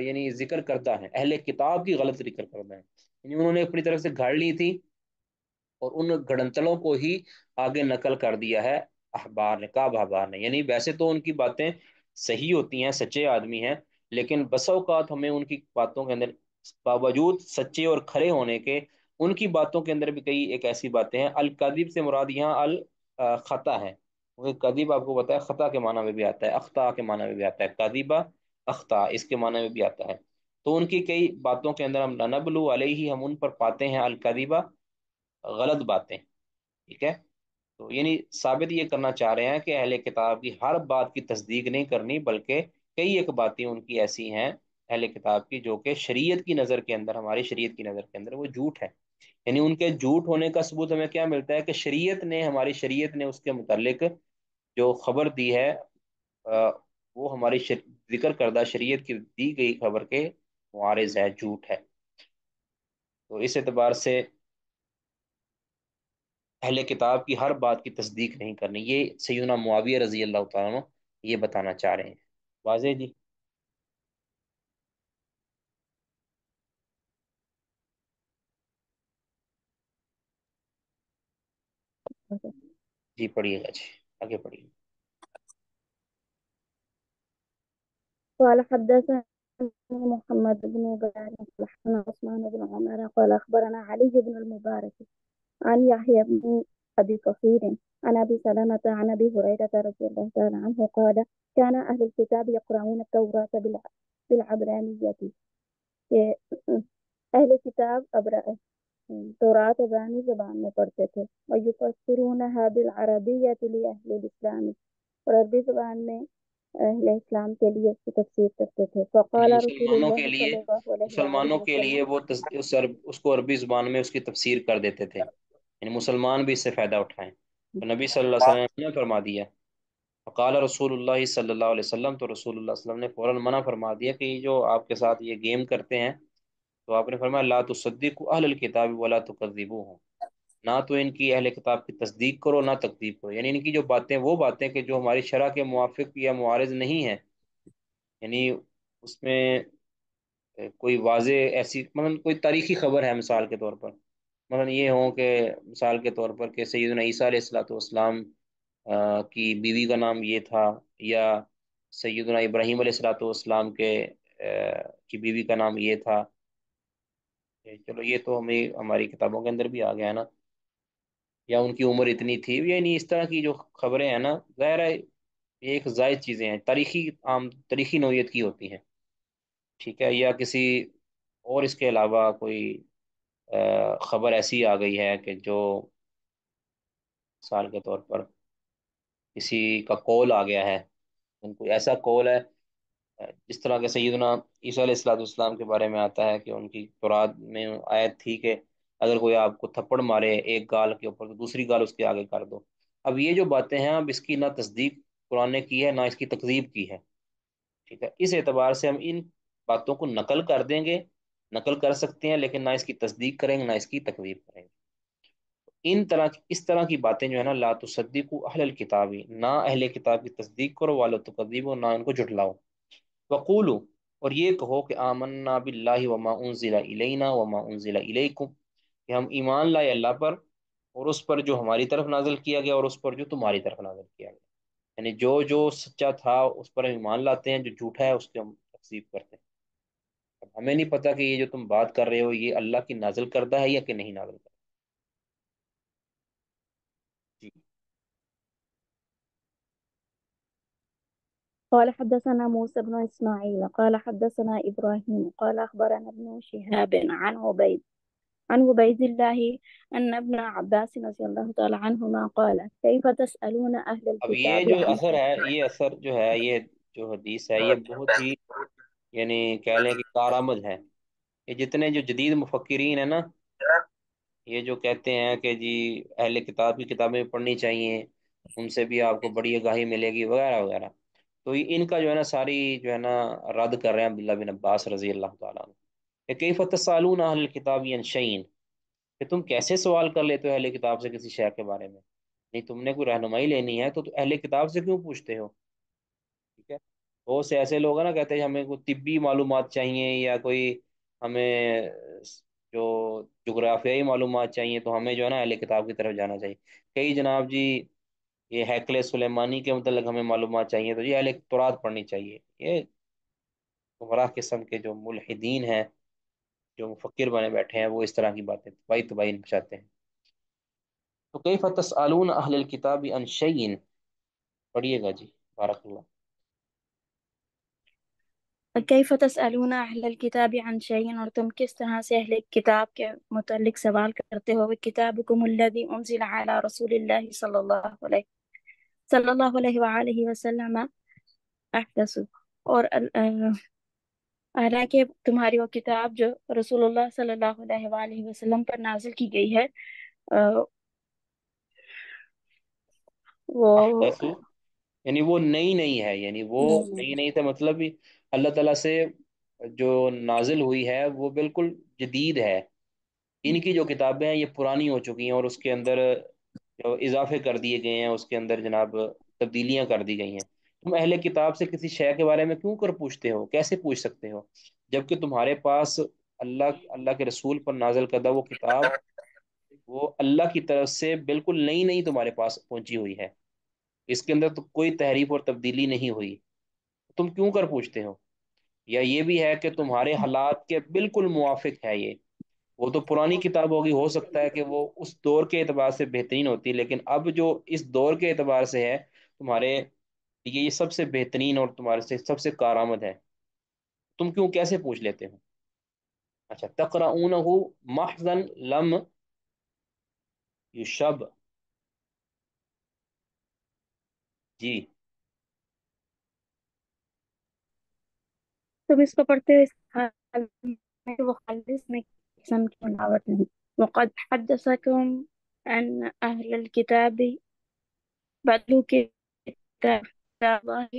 یعنی ذکر کردہ ہیں، اہل کتاب کی غلط ذکر کردہ ہیں، یعنی انہوں نے اپنی طرف سے گھڑ لی تھی اور ان گھڑنتلوں کو ہی آگے نقل کر دیا ہے احبار نے، کعب احبار نے۔ یعنی ویسے تو ان کی باتیں صحیح ہوتی ہیں، سچے آدمی ہیں، لیکن بسا اوقات ہمیں ان کی باتوں کے اندر باوجود سچے اور کھرے ہونے کے، ان کی باتوں کے اندر بھی کئی ایک ایسی باتیں ہیں۔ القذب سے مراد یہاں الخطا ہے، کیونکہ قذب آپ کو پتا ہے خطا کے معنی میں بھی آتا ہے، اخطا کے معنی میں بھی آتا ہے، قذبہ اخطا اس کے معنی میں بھی آتا ہے۔ تو ان کی کئی باتوں کے اندر ہم لنبلو علیہ، ہم ان پر پاتے ہیں القذبہ، غلط باتیں، ٹھیک ہے۔ تو یعنی ثابت یہ کرنا چاہ رہے ہیں کہ اہل کتاب کی ہر بات کی تصدیق نہیں کرنی، بلکہ کئی ایک باتیں ان کی ایسی ہیں اہل کتاب کی جو کہ شریعت کی نظر کے اندر، ہماری شریعت کی نظر کے اندر وہ جھوٹ ہے۔ یعنی ان کے جھوٹ ہونے کا ثبوت ہمیں کیا ملتا ہے کہ شریعت نے، ہماری شریعت نے اس کے متعلق جو خبر دی ہے، وہ ہماری ذکر کردہ شریعت کی دی گئی خبر کے معارض ہے، جھوٹ ہے۔ تو اس اعتبار سے اہل کتاب کی ہر بات کی تصدیق نہیں کرنی، یہ سیدنا معاویہ رضی اللہ تعالیٰ عنہ یہ بتانا چاہ رہے ہیں۔ واضح جی؟ جی پڑھیے گا جی، آگے پڑھیے۔ قال حدثنا محمد بن بلال حدثنا عثمان بن عمر قال أخبرنا علي بن المبارك عن يحيى بن أبي كثير عن أبي سلمة عن أبي هريرة رضي الله تعالى عنه قال كان أهل الكتاب يقرؤون التوراة بالعبرانية، أهل كتاب تورات عبرانی زبان میں پڑھتے تھے، وَيُفَسِّرُونَهَا بِالْعَرَبِيَّةِ لِأَهْلِ الْإِسْلَامِ، اور عربی زبان میں اہل اسلام کے لیے اس کی تفسیر کرتے تھے۔ یعنی فقال رسول مسلمانوں کے اللہ لیے، صلی اللہ علیہ وآلہ مسلمانوں کے لیے وسلم، وہ اس کو عربی زبان میں اس کی تفسیر کر دیتے تھے، یعنی مسلمان بھی اس سے فائدہ اٹھائیں۔ تو نبی صلی اللہ علیہ وسلم نے فرما دیا، فقال رسول اللہ صلی اللہ علیہ وسلم، تو رسول اللہ صلی اللہ علیہ وسلم نے فوراً منع فرما دیا کہ یہ جو آپ کے ساتھ یہ گیم کرتے ہیں، تو آپ نے فرمایا لا تصدقوا اہل الکتاب ولا تکذبوهم، نہ تو ان کی اہل کتاب کی تصدیق کرو نہ تکذیب کرو، یعنی ان کی جو باتیں، وہ باتیں کہ جو ہماری شرع کے موافق یا معارض نہیں ہیں، یعنی اس میں کوئی واضح ایسی مثلا کوئی تاریخی خبر ہے، مثال کے طور پر مثلا یہ ہوں کہ مثال کے طور پر کہ سیدنا عیسیٰ علیہ الصلوۃ والسلام کی بیوی کا نام یہ تھا، یا سیدنا ابراہیم علیہ الصلوۃ والسلام کے کی بیوی کا نام یہ تھا، چلو یہ تو ہمیں ہماری کتابوں کے اندر بھی آ گیا ہے نا، یا ان کی عمر اتنی تھی، یعنی اس طرح کی جو خبریں ہیں نا، ظاہر ہے یہ ایک زائد چیزیں ہیں، تاریخی عام تاریخی نوعیت کی ہوتی ہیں، ٹھیک ہے، یا کسی اور اس کے علاوہ کوئی خبر ایسی آ گئی ہے کہ جو مثال کے طور پر کسی کا کول آ گیا ہے، ان کو ایسا کول ہے، جس طرح کہ سیدنا عیسیٰ علیہ الصلوۃ والسلام کے بارے میں آتا ہے کہ ان کی تورات میں آیت تھی کہ اگر کوئی آپ کو تھپڑ مارے ایک گال کے اوپر تو دوسری گال اس کے آگے کر دو۔ اب یہ جو باتیں ہیں، اب اس کی نہ تصدیق قرآن نے کی ہے نہ اس کی تکذیب کی ہے، ٹھیک ہے، اس اعتبار سے ہم ان باتوں کو نقل کر دیں گے، نقل کر سکتے ہیں، لیکن نہ اس کی تصدیق کریں گے نہ اس کی تکذیب کریں گے۔ اس طرح کی باتیں جو ہے نا، لا تصدقوا اہل الکتابی، نہ اہل کتاب کی تصدیق کرو، والا تکذیبوا، نہ ان کو جھٹلاؤ، وقولو، اور یہ کہو کہ آمنا باللہ وما انزل الینا وما انزل الیکم، کہ ہم ایمان لائے اللہ پر اور اس پر جو ہماری طرف نازل کیا گیا اور اس پر جو تمہاری طرف نازل کیا گیا، یعنی جو جو سچا تھا اس پر ہم ایمان لاتے ہیں، جو جھوٹا ہے اس کی ہم تکذیب کرتے ہیں۔ اب ہمیں نہیں پتہ کہ یہ جو تم بات کر رہے ہو یہ اللہ کی نازل کردہ ہے یا کہ نہیں نازل کردہ۔ جی قال حدثنا موسى بن إسماعيل قال حدثنا إبراهيم قال أخبرنا ابن شهاب عن عبيد الله أن ابن عباس رضي الله تعالى عنهما قال كيف تسألون أهل اب یہ الكتاب جو عن اثر ہے، یہ اثر جو ہے، یہ جو حدیث ہے، یہ بہت ہی یعنی کہہ لیں کہ کارآمد ہے۔ یہ جتنے جو جدید مفکرین ہیں نا، یہ جو کہتے ہیں کہ جی اہل کتاب کی کتابیں پڑھنی چاہیے، ان سے بھی آپ کو بڑی آگاہی ملے گی وغیرہ وغیرہ، تو ان کا جو ہے نا ساری جو ہے نا رد کر رہے ہیں عبداللہ بن عباس رضی اللہ تعالیٰ عنہ کہ کیف تسالون اہل الکتاب عن شیء، کہ تم کیسے سوال کر لیتے ہو اہل کتاب سے کسی شے کے بارے میں، نہیں تم نے کوئی رہنمائی لینی ہے تو اہل کتاب سے کیوں پوچھتے ہو؟ ٹھیک ہے، بہت سے ایسے لوگ ہیں نا کہتے ہیں ہمیں کوئی طبی معلومات چاہیے یا کوئی ہمیں جو جغرافیائی معلومات چاہیے تو ہمیں جو ہے نا اہل کتاب کی طرف جانا چاہیے، کئی جناب جی یہ ہیکل سلیمانی کے متعلق ہمیں معلومات چاہیے تو یہ اہل تورات پڑھنی چاہیے، یہ گمراہ قسم کے جو ملحدین ہیں، جو مفکر بنے بیٹھے ہیں، وہ اس طرح کی باتیں تباہی تباہی مچاتے ہیں۔ تو کیف تسألون اہل الکتاب عن شیء، پڑھیے گا جی، بارک اللہ۔ کیف تسألون اہل الکتاب عن شیء، اور تم کس طرح سے اہل کتاب کے متعلق سوال کرتے ہو، کتابکم الذی انزل علی رسول اللہ صلی اللہ علیہ وسلم احدث، اور حالانکہ تمہاری وہ کتاب جو رسول اللہ صلی اللہ علیہ وآلہ وسلم پر نازل کی گئی ہے، وہ احدث یعنی وہ نئی نئی ہے، یعنی وہ نئی نئی سے مطلب بھی اللہ تعالیٰ سے جو نازل ہوئی ہے وہ بالکل جدید ہے، ان کی جو کتابیں ہیں یہ پرانی ہو چکی ہیں اور اس کے اندر جو اضافے کر دیے گئے ہیں، اس کے اندر جناب تبدیلیاں کر دی گئی ہیں۔ تم اہل کتاب سے کسی شے کے بارے میں کیوں کر پوچھتے ہو، کیسے پوچھ سکتے ہو جبکہ تمہارے پاس اللہ کے رسول پر نازل کردہ وہ کتاب، وہ اللہ کی طرف سے بالکل نئی نئی تمہارے پاس پہنچی ہوئی ہے، اس کے اندر تو کوئی تحریف اور تبدیلی نہیں ہوئی، تم کیوں کر پوچھتے ہو؟ یا یہ بھی ہے کہ تمہارے حالات کے بالکل موافق ہے یہ، وہ تو پرانی کتاب ہوگی، ہو سکتا ہے کہ وہ اس دور کے اعتبار سے بہترین ہوتی، لیکن اب جو اس دور کے اعتبار سے ہے تمہارے یہ سب سے بہترین اور تمہارے سے سب سے کارآمد ہے، تم کیوں کیسے پوچھ لیتے ہو؟ اچھا، تقرؤونہ محضا لم یشب، جی تم اس کو پڑھتے ہو اس حال میں کہ وہ خالص میں قسم کی ملاوٹ نہیں، وقد حدثکم عن اہل الکتاب بدلوا کتاب اللہ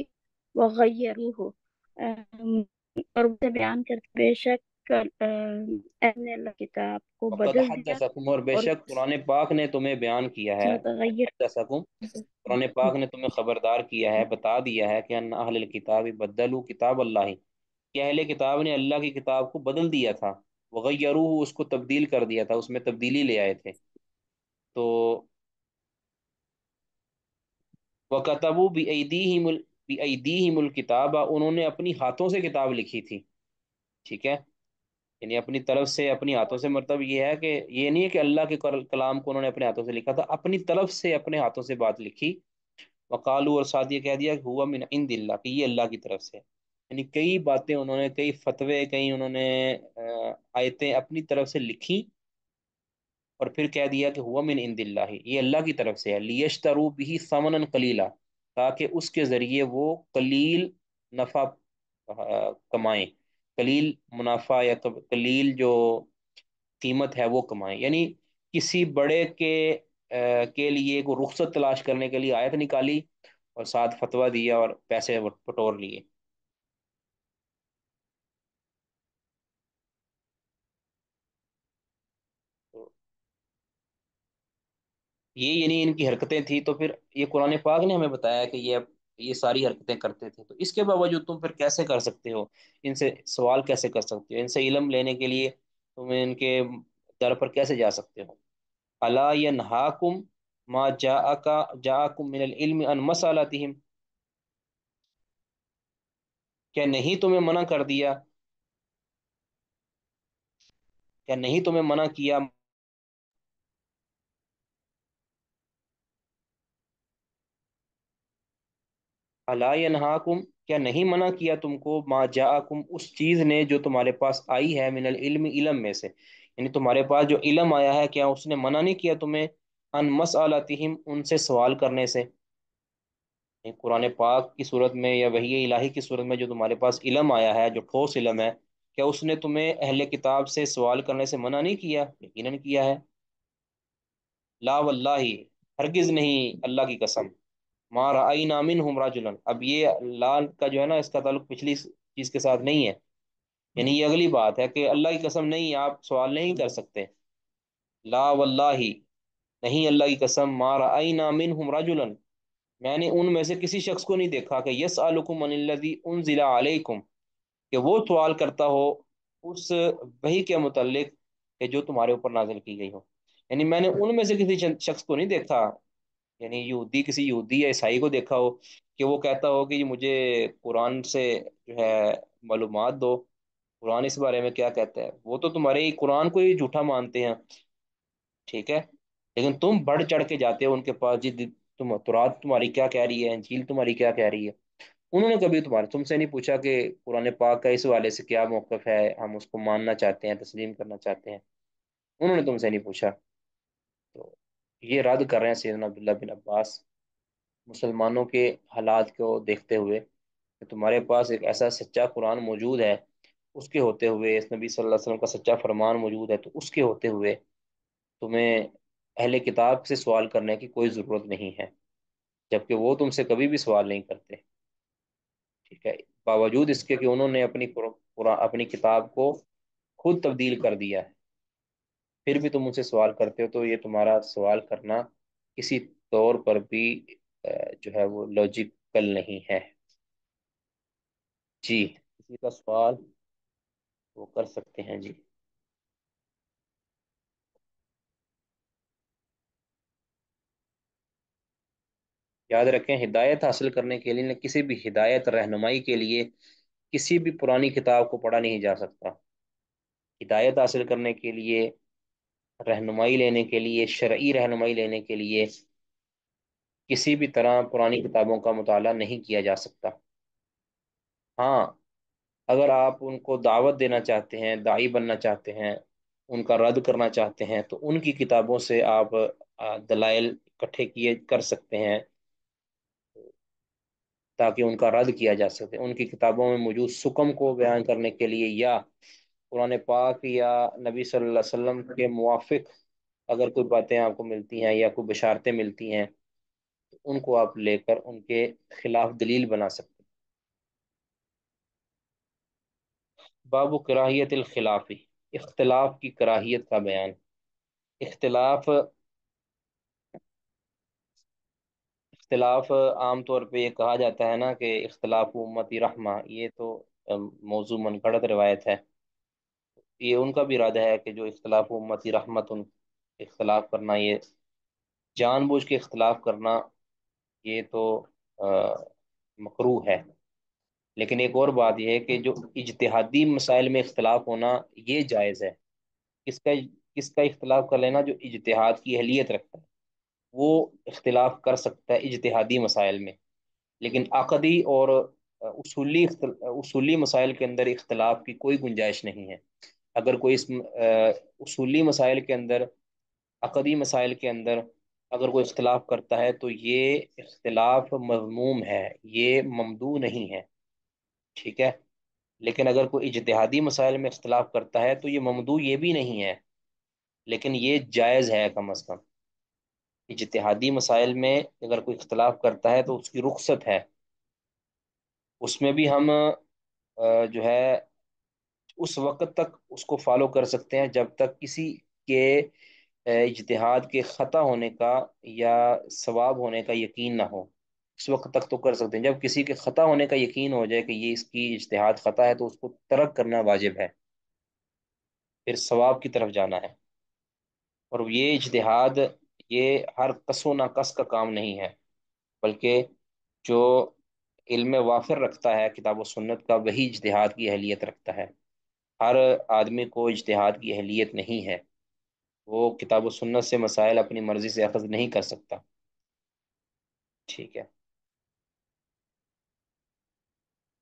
وغیروہ، اور اسے بیان کرتے بے شک اہل اللہ کتاب کو وقد بدل دیا حدثکم، اور بے اور شک قرآن پاک نے تمہیں بیان کیا اس ہے، متغیر حدثکم قرآن پاک نے تمہیں خبردار کیا ہے، بتا دیا ہے کہ ان اہل الکتاب بدلوا کتاب اللہ، کہ اہل کتاب نے اللہ کی کتاب کو بدل دیا تھا، وغیروہ اس کو تبدیل کر دیا تھا، اس میں تبدیلی لے آئے تھے، تو وَكَتَبُوا بِأَيْدِيهِمُ الْكِتَابَ، انہوں نے اپنی ہاتھوں سے کتاب لکھی تھی، ٹھیک ہے، یعنی اپنی طرف سے اپنی ہاتھوں سے، مطلب یہ ہے کہ یہ نہیں ہے کہ اللہ کے کلام کو انہوں نے اپنے ہاتھوں سے لکھا تھا، اپنی طرف سے اپنے ہاتھوں سے بات لکھی، وقالو اور ساتھ یہ کہہ دیا کہ ہوا من عند اللہ، کہ یہ اللہ کی طرف سے، یعنی کئی باتیں انہوں نے، کئی فتوے، کئی انہوں نے آیتیں اپنی طرف سے لکھی اور پھر کہہ دیا کہ ہوا من عند اللہ، یہ اللہ کی طرف سے ہے، لیشتروا به ثمنا قلیلا، تاکہ اس کے ذریعے وہ قلیل نفع کمائیں، قلیل منافع یا قلیل جو قیمت ہے وہ کمائیں، یعنی کسی بڑے کے لیے کو رخصت تلاش کرنے کے لیے آیت نکالی اور ساتھ فتویٰ دیا اور پیسے بٹور لیے، تو یہ یعنی ان کی حرکتیں تھیں، تو پھر یہ قرآن پاک نے ہمیں بتایا کہ یہ ساری حرکتیں کرتے تھے، تو اس کے باوجود تم پھر کیسے کر سکتے ہو، ان سے سوال کیسے کر سکتے ہو، ان سے علم لینے کے لیے تم ان کے در پر کیسے جا سکتے ہو؟ الا ینہاکم ما جاءکم من العلم عن مسالتہم، کیا نہیں تمہیں منع کر دیا، کیا نہیں تمہیں منع کیا، الا ینہاکم کیا نہیں منع کیا تم کو، ما جاءکم اس چیز نے جو تمہارے پاس آئی ہے، من العلم علم میں سے، یعنی تمہارے پاس جو علم آیا ہے، کیا اس نے منع نہیں کیا تمہیں، ان مسالتہم ان سے سوال کرنے سے، یعنی قرآن پاک کی صورت میں یا وحی الہی کی صورت میں جو تمہارے پاس علم آیا ہے، جو ٹھوس علم ہے، کیا اس نے تمہیں اہل کتاب سے سوال کرنے سے منع نہیں کیا؟ یقیناً کیا ہے، لا واللہ، ہرگز نہیں، اللہ کی قسم، ما رأینا منہم رجلا، اب یہ لال کا جو ہے نا، اس کا تعلق پچھلی چیز کے ساتھ نہیں ہے، یعنی یہ اگلی بات ہے کہ اللہ کی قسم نہیں، آپ سوال نہیں کر سکتے، لا واللہ، نہیں اللہ کی قسم، ما رأینا منہم رجلا، میں نے ان میں سے کسی شخص کو نہیں دیکھا کہ یسألکم عن الذی انزل علیکم، کہ وہ سوال کرتا ہو اس وحی کے متعلق کہ جو تمہارے اوپر نازل کی گئی ہو، یعنی میں نے ان میں سے کسی شخص کو نہیں دیکھا، یعنی یہودی، کسی یہودی یا عیسائی کو دیکھا ہو کہ وہ کہتا ہو کہ مجھے قرآن سے جو ہے معلومات دو، قرآن اس بارے میں کیا کہتا ہے، وہ تو تمہارے ہی قرآن کو ہی جھوٹا مانتے ہیں، ٹھیک ہے، لیکن تم بڑھ چڑھ کے جاتے ہو ان کے پاس، جی تم تورات تمہاری کیا کہہ رہی ہے، انجیل تمہاری کیا کہہ رہی ہے، انہوں نے کبھی تم سے نہیں پوچھا کہ قرآن پاک کا اس حوالے سے کیا موقف ہے، ہم اس کو ماننا چاہتے ہیں، تسلیم کرنا چاہتے ہیں، انہوں نے تم سے نہیں پوچھا، تو یہ رد کر رہے ہیں سیدنا عبداللہ بن عباس مسلمانوں کے حالات کو دیکھتے ہوئے کہ تمہارے پاس ایک ایسا سچا قرآن موجود ہے، اس کے ہوتے ہوئے اس نبی صلی اللہ علیہ وسلم کا سچا فرمان موجود ہے، تو اس کے ہوتے ہوئے تمہیں اہل کتاب سے سوال کرنے کی کوئی ضرورت نہیں ہے، جبکہ وہ تم سے کبھی بھی سوال نہیں کرتے، ٹھیک ہے، باوجود اس کے کہ انہوں نے اپنی کتاب کو خود تبدیل کر دیا ہے، پھر بھی تم ان سے سوال کرتے ہو، تو یہ تمہارا سوال کرنا کسی طور پر بھی جو ہے وہ لاجیکل نہیں ہے، جی، کسی کا سوال وہ کر سکتے ہیں جی۔ یاد رکھیں، ہدایت حاصل کرنے کے لیے، کسی بھی ہدایت رہنمائی کے لیے کسی بھی پرانی کتاب کو پڑھا نہیں جا سکتا، ہدایت حاصل کرنے کے لیے، رہنمائی لینے کے لیے، شرعی رہنمائی لینے کے لیے کسی بھی طرح پرانی کتابوں کا مطالعہ نہیں کیا جا سکتا، ہاں، اگر آپ ان کو دعوت دینا چاہتے ہیں، داعی بننا چاہتے ہیں، ان کا رد کرنا چاہتے ہیں، تو ان کی کتابوں سے آپ دلائل اکٹھے کیے کر سکتے ہیں تاکہ ان کا رد کیا جا سکے، ان کی کتابوں میں موجود سکم کو بیان کرنے کے لیے، یا قرآن پاک یا نبی صلی اللہ علیہ وسلم کے موافق اگر کوئی باتیں آپ کو ملتی ہیں یا کوئی بشارتیں ملتی ہیں، تو ان کو آپ لے کر ان کے خلاف دلیل بنا سکتے ہیں۔ باب کراہیت الخلافی، اختلاف کی کراہیت کا بیان، اختلاف اختلاف عام طور پہ یہ کہا جاتا ہے نا کہ اختلاف امتی رحمہ، یہ تو موضوع من گھڑت روایت ہے، یہ ان کا بھی ارادہ ہے کہ جو اختلاف امتی رحمت، اختلاف کرنا، یہ جان بوجھ کے اختلاف کرنا، یہ تو مکروہ ہے، لیکن ایک اور بات یہ ہے کہ جو اجتہادی مسائل میں اختلاف ہونا یہ جائز ہے، کس کا کس کا اختلاف کر لینا، جو اجتہاد کی اہلیت رکھتا ہے وہ اختلاف کر سکتا ہے اجتہادی مسائل میں، لیکن عقدی اور اصولی مسائل کے اندر اختلاف کی کوئی گنجائش نہیں ہے، اگر کوئی اس اصولی مسائل کے اندر، عقدی مسائل کے اندر اگر کوئی اختلاف کرتا ہے تو یہ اختلاف مذموم ہے، یہ ممدوح نہیں ہے، ٹھیک ہے، لیکن اگر کوئی اجتہادی مسائل میں اختلاف کرتا ہے تو یہ ممدوح یہ بھی نہیں ہے، لیکن یہ جائز ہے کم از کم، اجتہادی مسائل میں اگر کوئی اختلاف کرتا ہے تو اس کی رخصت ہے، اس میں بھی ہم جو ہے اس وقت تک اس کو فالو کر سکتے ہیں جب تک کسی کے اجتہاد کے خطا ہونے کا یا ثواب ہونے کا یقین نہ ہو، اس وقت تک تو کر سکتے ہیں، جب کسی کے خطا ہونے کا یقین ہو جائے کہ یہ اس کی اجتہاد خطا ہے تو اس کو ترک کرنا واجب ہے، پھر ثواب کی طرف جانا ہے، اور یہ اجتہاد یہ ہر کس و ناقص کا کام نہیں ہے، بلکہ جو علم وافر رکھتا ہے کتاب و سنت کا وہی اجتہاد کی اہلیت رکھتا ہے، ہر آدمی کو اجتہاد کی اہلیت نہیں ہے، وہ کتاب و سنت سے مسائل اپنی مرضی سے اخذ نہیں کر سکتا، ٹھیک ہے،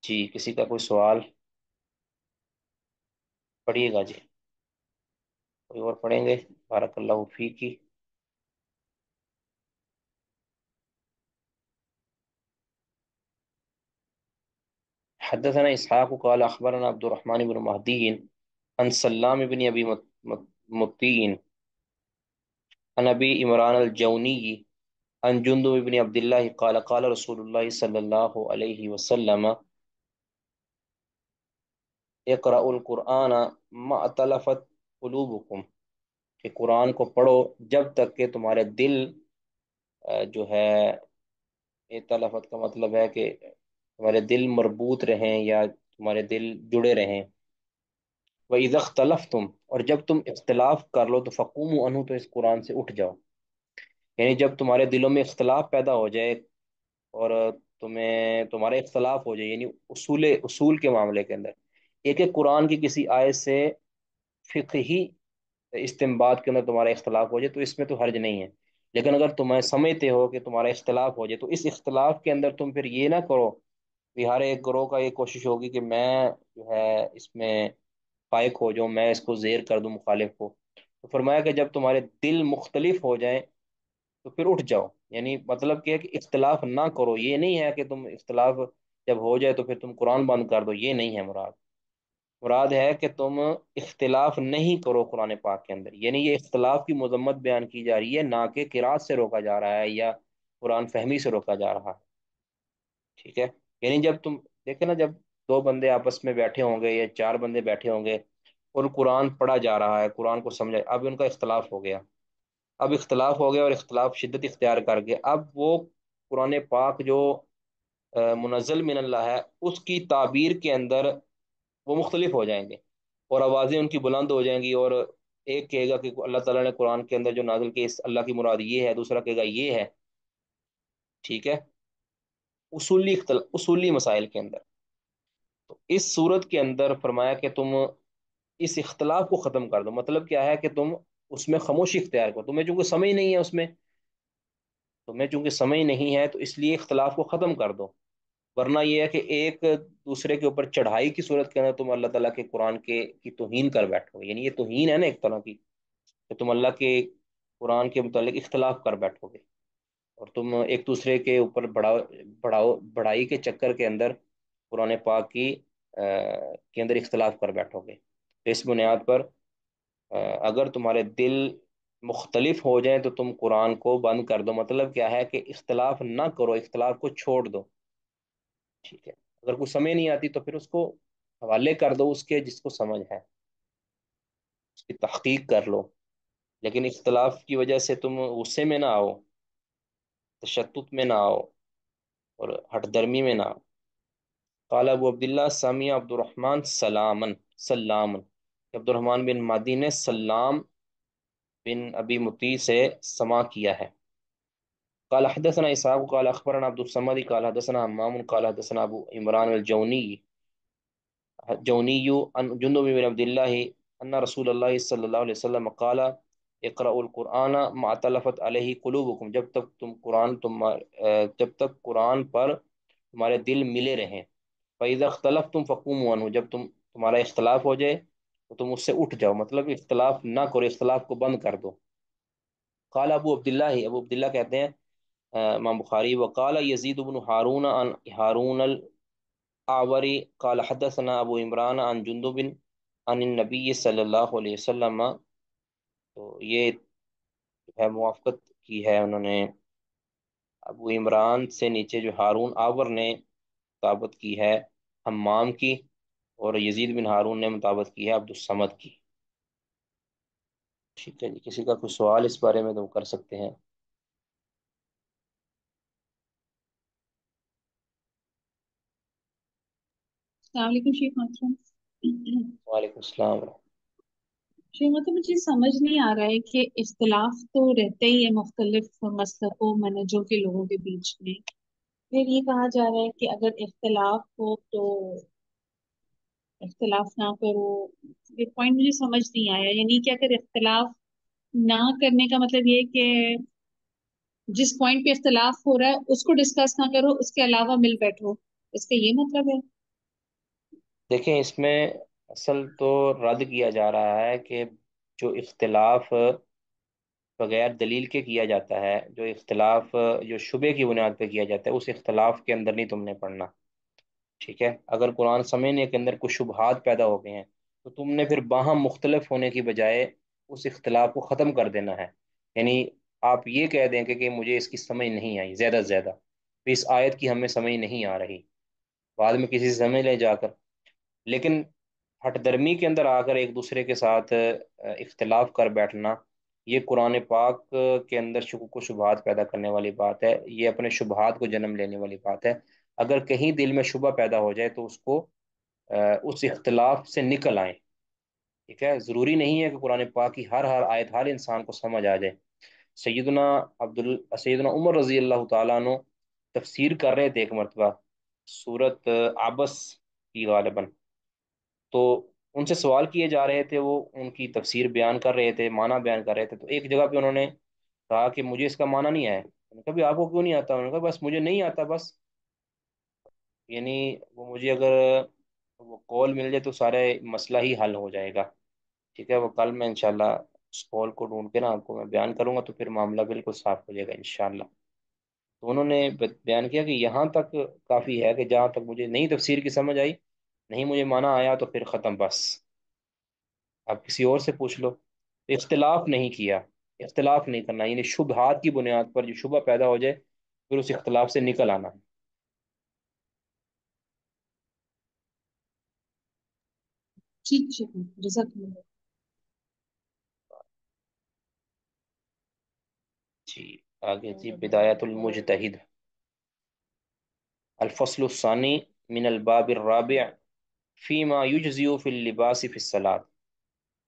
جی، کسی کا کوئی سوال پڑھیے گا جی، کوئی اور پڑھیں گے، بارک اللہ فی کی۔ حدثنا اسحاق قال اخبرنا عبد الرحمن بن مهدي عن سلام بن ابي مطين عن ابی عمران الجونی عن جندب بن عبد الله قال قال رسول الله صلی اللہ علیہ وسلم اقرأوا القرآن ما اتلفت قلوبکم، کہ قرآن کو پڑھو جب تک کہ تمہارے دل جو ہے، تلفت کا مطلب ہے کہ تمہارے دل مربوط رہیں یا تمہارے دل جڑے رہیں۔ وَإِذَا اخْتَلَفْتُمْ، اور جب تم اختلاف کر لو تو فَقُومُوا عَنْهُ، تو اس قرآن سے اٹھ جاؤ، یعنی جب تمہارے دلوں میں اختلاف پیدا ہو جائے اور تمہارے اختلاف ہو جائے، یعنی اصول کے معاملے کے اندر ایک ایک قرآن کی کسی آیت سے فقہی استنباط کے اندر تمہارا اختلاف ہو جائے تو اس میں تو حرج نہیں ہے، لیکن اگر تمہیں سمجھتے ہو کہ تمہارا اختلاف ہو جائے تو اس اختلاف کے اندر تم پھر یہ نہ کرو کہ ہر ایک گروہ کا یہ کوشش ہوگی کہ میں جو ہے اس میں فائق ہو جاؤں، میں اس کو زیر کر دوں مخالف کو۔ تو فرمایا کہ جب تمہارے دل مختلف ہو جائیں تو پھر اٹھ جاؤ، یعنی مطلب کہ اختلاف نہ کرو، یہ نہیں ہے کہ تم اختلاف جب ہو جائے تو پھر تم قرآن بند کر دو، یہ نہیں ہے مراد۔ مراد ہے کہ تم اختلاف نہیں کرو قرآن پاک کے اندر، یعنی یہ اختلاف کی مذمت بیان کی جا رہی ہے، نہ کہ قرات سے روکا جا رہا ہے یا قرآن فہمی سے روکا جا رہا ہے، ٹھیک ہے؟ یعنی جب تم دیکھیں نا، جب دو بندے آپس میں بیٹھے ہوں گے یا چار بندے بیٹھے ہوں گے اور قرآن پڑھا جا رہا ہے، قرآن کو سمجھا، اب ان کا اختلاف ہو گیا، اب اختلاف ہو گیا اور اختلاف شدت اختیار کر گیا، اب وہ قرآن پاک جو منزل من اللہ ہے اس کی تعبیر کے اندر وہ مختلف ہو جائیں گے اور آوازیں ان کی بلند ہو جائیں گی، اور ایک کہے گا کہ اللہ تعالیٰ نے قرآن کے اندر جو نازل کی اس اللہ کی مراد یہ ہے، دوسرا کہے گا یہ ہے، ٹھیک ہے؟ اصولی مسائل کے اندر تو اس صورت کے اندر فرمایا کہ تم اس اختلاف کو ختم کر دو، مطلب کیا ہے کہ تم اس میں خاموشی اختیار کرو، تمہیں چونکہ سمجھ نہیں ہے اس میں، تمہیں چونکہ سمجھ نہیں ہے تو اس لیے اختلاف کو ختم کر دو، ورنہ یہ ہے کہ ایک دوسرے کے اوپر چڑھائی کی صورت کے اندر تم اللہ تعالیٰ کے قرآن کے کی توہین کر بیٹھو، یعنی یہ توہین ہے نا ایک طرح کی، کہ تم اللہ کے قرآن کے متعلق اختلاف کر بیٹھو گے اور تم ایک دوسرے کے اوپر بڑائی کے چکر کے اندر قرآن پاک کی کے اندر اختلاف کر بیٹھو گے۔ تو اس بنیاد پر اگر تمہارے دل مختلف ہو جائیں تو تم قرآن کو بند کر دو، مطلب کیا ہے کہ اختلاف نہ کرو، اختلاف کو چھوڑ دو، ٹھیک ہے؟ اگر کوئی سمجھ نہیں آتی تو پھر اس کو حوالے کر دو اس کے جس کو سمجھ ہے، اس کی تحقیق کر لو، لیکن اختلاف کی وجہ سے تم غصے میں نہ آؤ، تشتت میں نہ آؤ اور ہٹ درمی میں نہ آؤ۔ قال ابو عبداللہ سمیع عبد الرحمن سلامن، عبد الرحمن بن مادی نے سلام بن ابی مطیع سے سماع کیا ہے۔ قال حدثنا اسحاق قال اخبرنا عبد الصمد قال حدثنا حمام قال حدثنا ابو عمران الجوني عن جندب بن عبد الله ان رسول الله صلی اللہ علیہ وسلم قال اقرأوا القرآن ما تلفت علیہ قلوبکم، جب تک قرآن پر تمہارے دل ملے رہیں، فَإِذَا اخْتَلَفْتُمْ فَقُومُوا عَنْهُ، جب تمہارا اختلاف ہو جائے تو تم اس سے اٹھ جاؤ، مطلب اختلاف نہ کرو، اختلاف کو بند کر دو۔ قال ابو عبداللہ کہتے ہیں امام بخاری، وقال یزید بن ہارون عن ہارون الاعوری قال حدثنا ابو عمران عن جندب عن النبی صلی اللہ علیہ وسلم، تو یہ جو ہے موافقت کی ہے انہوں نے ابو عمران سے نیچے جو ہارون آور نے مطابقت کی ہے حمام کی، اور یزید بن ہارون نے مطابقت کی ہے عبد الصمد کی، ٹھیک ہے جی؟ کسی کا کوئی سوال اس بارے میں تو کر سکتے ہیں۔ السلام علیکم شیخ محترم۔ وعلیکم السلام۔ شیخ محترم، مجھے سمجھ نہیں آ رہا ہے کہ اختلاف تو رہتے ہی ہے مختلف مسلکوں منہجوں کے لوگوں کے بیچ میں، پھر یہ کہا جا رہا ہے کہ اگر اختلاف ہو تو اختلاف نہ کرو، یہ پوائنٹ مجھے سمجھ نہیں آیا، یعنی کہ اگر اختلاف نہ کرنے کا مطلب یہ ہے کہ جس پوائنٹ پہ اختلاف ہو رہا ہے اس کو ڈسکس نہ کرو، اس کے علاوہ مل بیٹھو، اس کا یہ مطلب ہے؟ دیکھیں اس میں اصل تو رد کیا جا رہا ہے کہ جو اختلاف بغیر دلیل کے کیا جاتا ہے، جو اختلاف جو شبے کی بنیاد پہ کیا جاتا ہے، اس اختلاف کے اندر نہیں تم نے پڑھنا، ٹھیک ہے؟ اگر قرآن سمجھنے کے اندر کچھ شبہات پیدا ہو گئے ہیں تو تم نے پھر باہم مختلف ہونے کی بجائے اس اختلاف کو ختم کر دینا ہے، یعنی آپ یہ کہہ دیں کہ مجھے اس کی سمجھ نہیں آئی زیادہ سے زیادہ، تو اس آیت کی ہمیں سمجھ نہیں آ رہی، بعد میں کسی سے سمجھ لیں جا کر، لیکن ہٹ درمی کے اندر آ کر ایک دوسرے کے ساتھ اختلاف کر بیٹھنا، یہ قرآن پاک کے اندر شکوک و شبہات پیدا کرنے والی بات ہے، یہ اپنے شبہات کو جنم لینے والی بات ہے۔ اگر کہیں دل میں شبہ پیدا ہو جائے تو اس کو اس اختلاف سے نکل آئیں، ٹھیک ہے؟ ضروری نہیں ہے کہ قرآن پاک کی ہر آیت ہر انسان کو سمجھ آ جائے۔ سیدنا سیدنا عمر رضی اللہ تعالیٰ عنہ تفسیر کر رہے تھے ایک مرتبہ سورت عبس کی غالباً، تو ان سے سوال کیے جا رہے تھے، وہ ان کی تفسیر بیان کر رہے تھے، معنی بیان کر رہے تھے، تو ایک جگہ پہ انہوں نے کہا کہ مجھے اس کا معنی نہیں آیا۔ میں نے کہا بھی آپ کو کیوں نہیں آتا؟ انہوں نے کہا بس مجھے نہیں آتا بس، یعنی وہ مجھے اگر وہ کال مل جائے تو سارے مسئلہ ہی حل ہو جائے گا، ٹھیک ہے؟ وہ کل میں انشاءاللہ اس کال کو ڈھونڈ کے نا آپ کو میں بیان کروں گا، تو پھر معاملہ بالکل صاف ہو جائے گا انشاءاللہ۔ تو انہوں نے بیان کیا کہ یہاں تک کافی ہے کہ جہاں تک مجھے نہیں تفسیر کی سمجھ آئی، نہیں مجھے معنی آیا، تو پھر ختم بس، آپ کسی اور سے پوچھ لو۔ اختلاف نہیں کیا، اختلاف نہیں کرنا، یعنی شبہات کی بنیاد پر جو شبہ پیدا ہو جائے پھر اس اختلاف سے نکل آنا ہے۔ ٹھیک، شکریہ، جزاک اللہ۔ جی آگے جی، بدایت المجتہد، الفصل الثانی من الباب الرابع فیما یجزی فی اللباس فی الصلاۃ،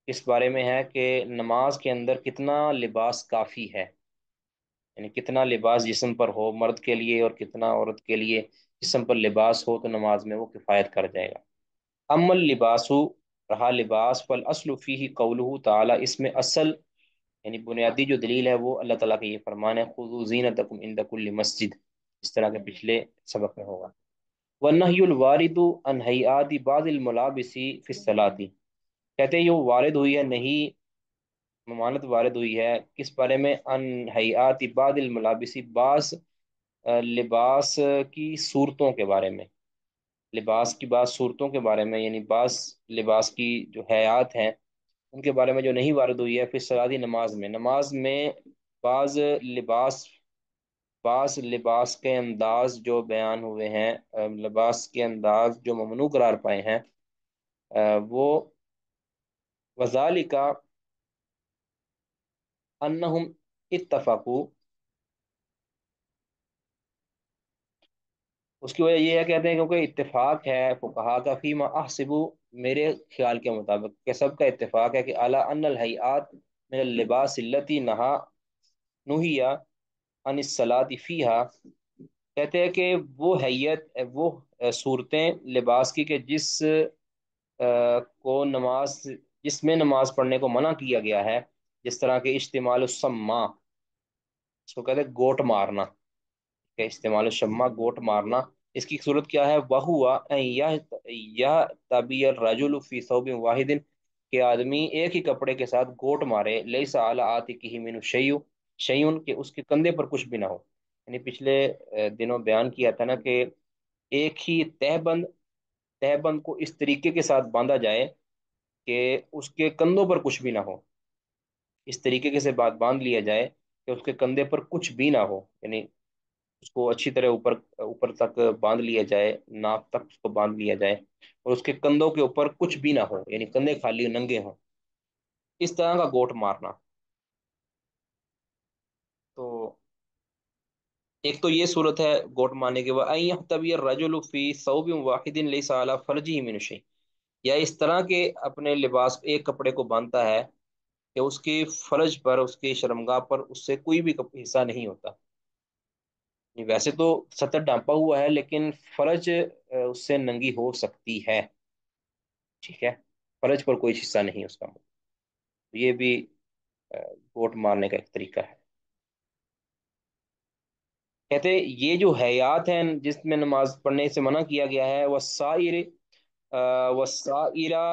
اس بارے میں ہے کہ نماز کے اندر کتنا لباس کافی ہے، یعنی کتنا لباس جسم پر ہو مرد کے لیے اور کتنا عورت کے لیے جسم پر لباس ہو تو نماز میں وہ کفایت کر جائے گا۔ اما اللباس، رہا لباس، فالاصل فیہ قولہ تعالی، اس میں اصل یعنی بنیادی جو دلیل ہے وہ اللہ تعالیٰ کا یہ فرمان ہے، خذوا زینتکم عند کل مسجد، اس طرح کے پچھلے سبق میں ہوگا۔ والنہی الوارد عن ہیئات بعض الملابس فی الصلاۃ، کہتے ہیں یہ وارد ہوئی ہے، نہیں ممانت وارد ہوئی ہے کس بارے میں؟ ان ہیئات بعض الملابس، بعض لباس کی صورتوں کے بارے میں، لباس کی بعض صورتوں کے بارے میں، یعنی بعض لباس کی جو حیات ہیں ان کے بارے میں جو نہیں وارد ہوئی ہے پھر صلاتی نماز میں، نماز میں بعض لباس، بعض لباس کے انداز جو بیان ہوئے ہیں، لباس کے انداز جو ممنوع قرار پائے ہیں، وہ وذالک انہم اتفقوا، اس کی وجہ یہ ہے کہتے ہیں کیونکہ اتفاق ہے فقہا کا، فیما احسبو، میرے خیال کے مطابق کہ سب کا اتفاق ہے کہ اعلی ان الہیئات من اللباس التی نہا نہی عن الصلاۃ فیہا، کہتے ہیں کہ وہ حیت، وہ صورتیں لباس کی کہ جس کو نماز، جس میں نماز پڑھنے کو منع کیا گیا ہے، جس طرح کے اشتمال السما، اس کو کہتے ہیں گوٹ مارنا، کہ استعمال الشمہ گوٹ مارنا، اس کی صورت کیا ہے؟ وہوا یہ تبی الرجل فی ثوب واحد، کہ آدمی ایک ہی کپڑے کے ساتھ گوٹ مارے، لیس علی عاتقہ من شیء شیء، کہ اس کے کندھے پر کچھ بھی نہ ہو، یعنی پچھلے دنوں بیان کیا تھا نا کہ ایک ہی تہ بند کو اس طریقے کے ساتھ باندھا جائے کہ اس کے کندھوں پر کچھ بھی نہ ہو، اس طریقے کے سے بات باندھ لیا جائے کہ اس کے کندھے پر کچھ بھی نہ ہو، یعنی اس کو اچھی طرح اوپر اوپر تک باندھ لیا جائے، ناک تک اس کو باندھ لیا جائے، اور اس کے کندھوں کے اوپر کچھ بھی نہ ہو، یعنی کندھے خالی ننگے ہوں، اس طرح کا گوٹ مارنا۔ تو ایک تو یہ صورت ہے گوٹ مارنے کے بعد، ان یحتبی الرجل فی ثوب واحد لیس علی فرجہ من شیء، یا اس طرح کے اپنے لباس ایک کپڑے کو باندھتا ہے کہ اس کی فرج پر، اس کی شرمگاہ پر اس سے کوئی بھی حصہ نہیں ہوتا، ویسے تو سطر ڈھانپا ہوا ہے لیکن فرج اس سے ننگی ہو سکتی ہے، ٹھیک ہے؟ فرج پر کوئی حصہ نہیں اس کا، یہ بھی گوٹ مارنے کا ایک طریقہ ہے۔ کہتے ہیں یہ جو حیات ہیں جس میں نماز پڑھنے سے منع کیا گیا ہے، وسائرہ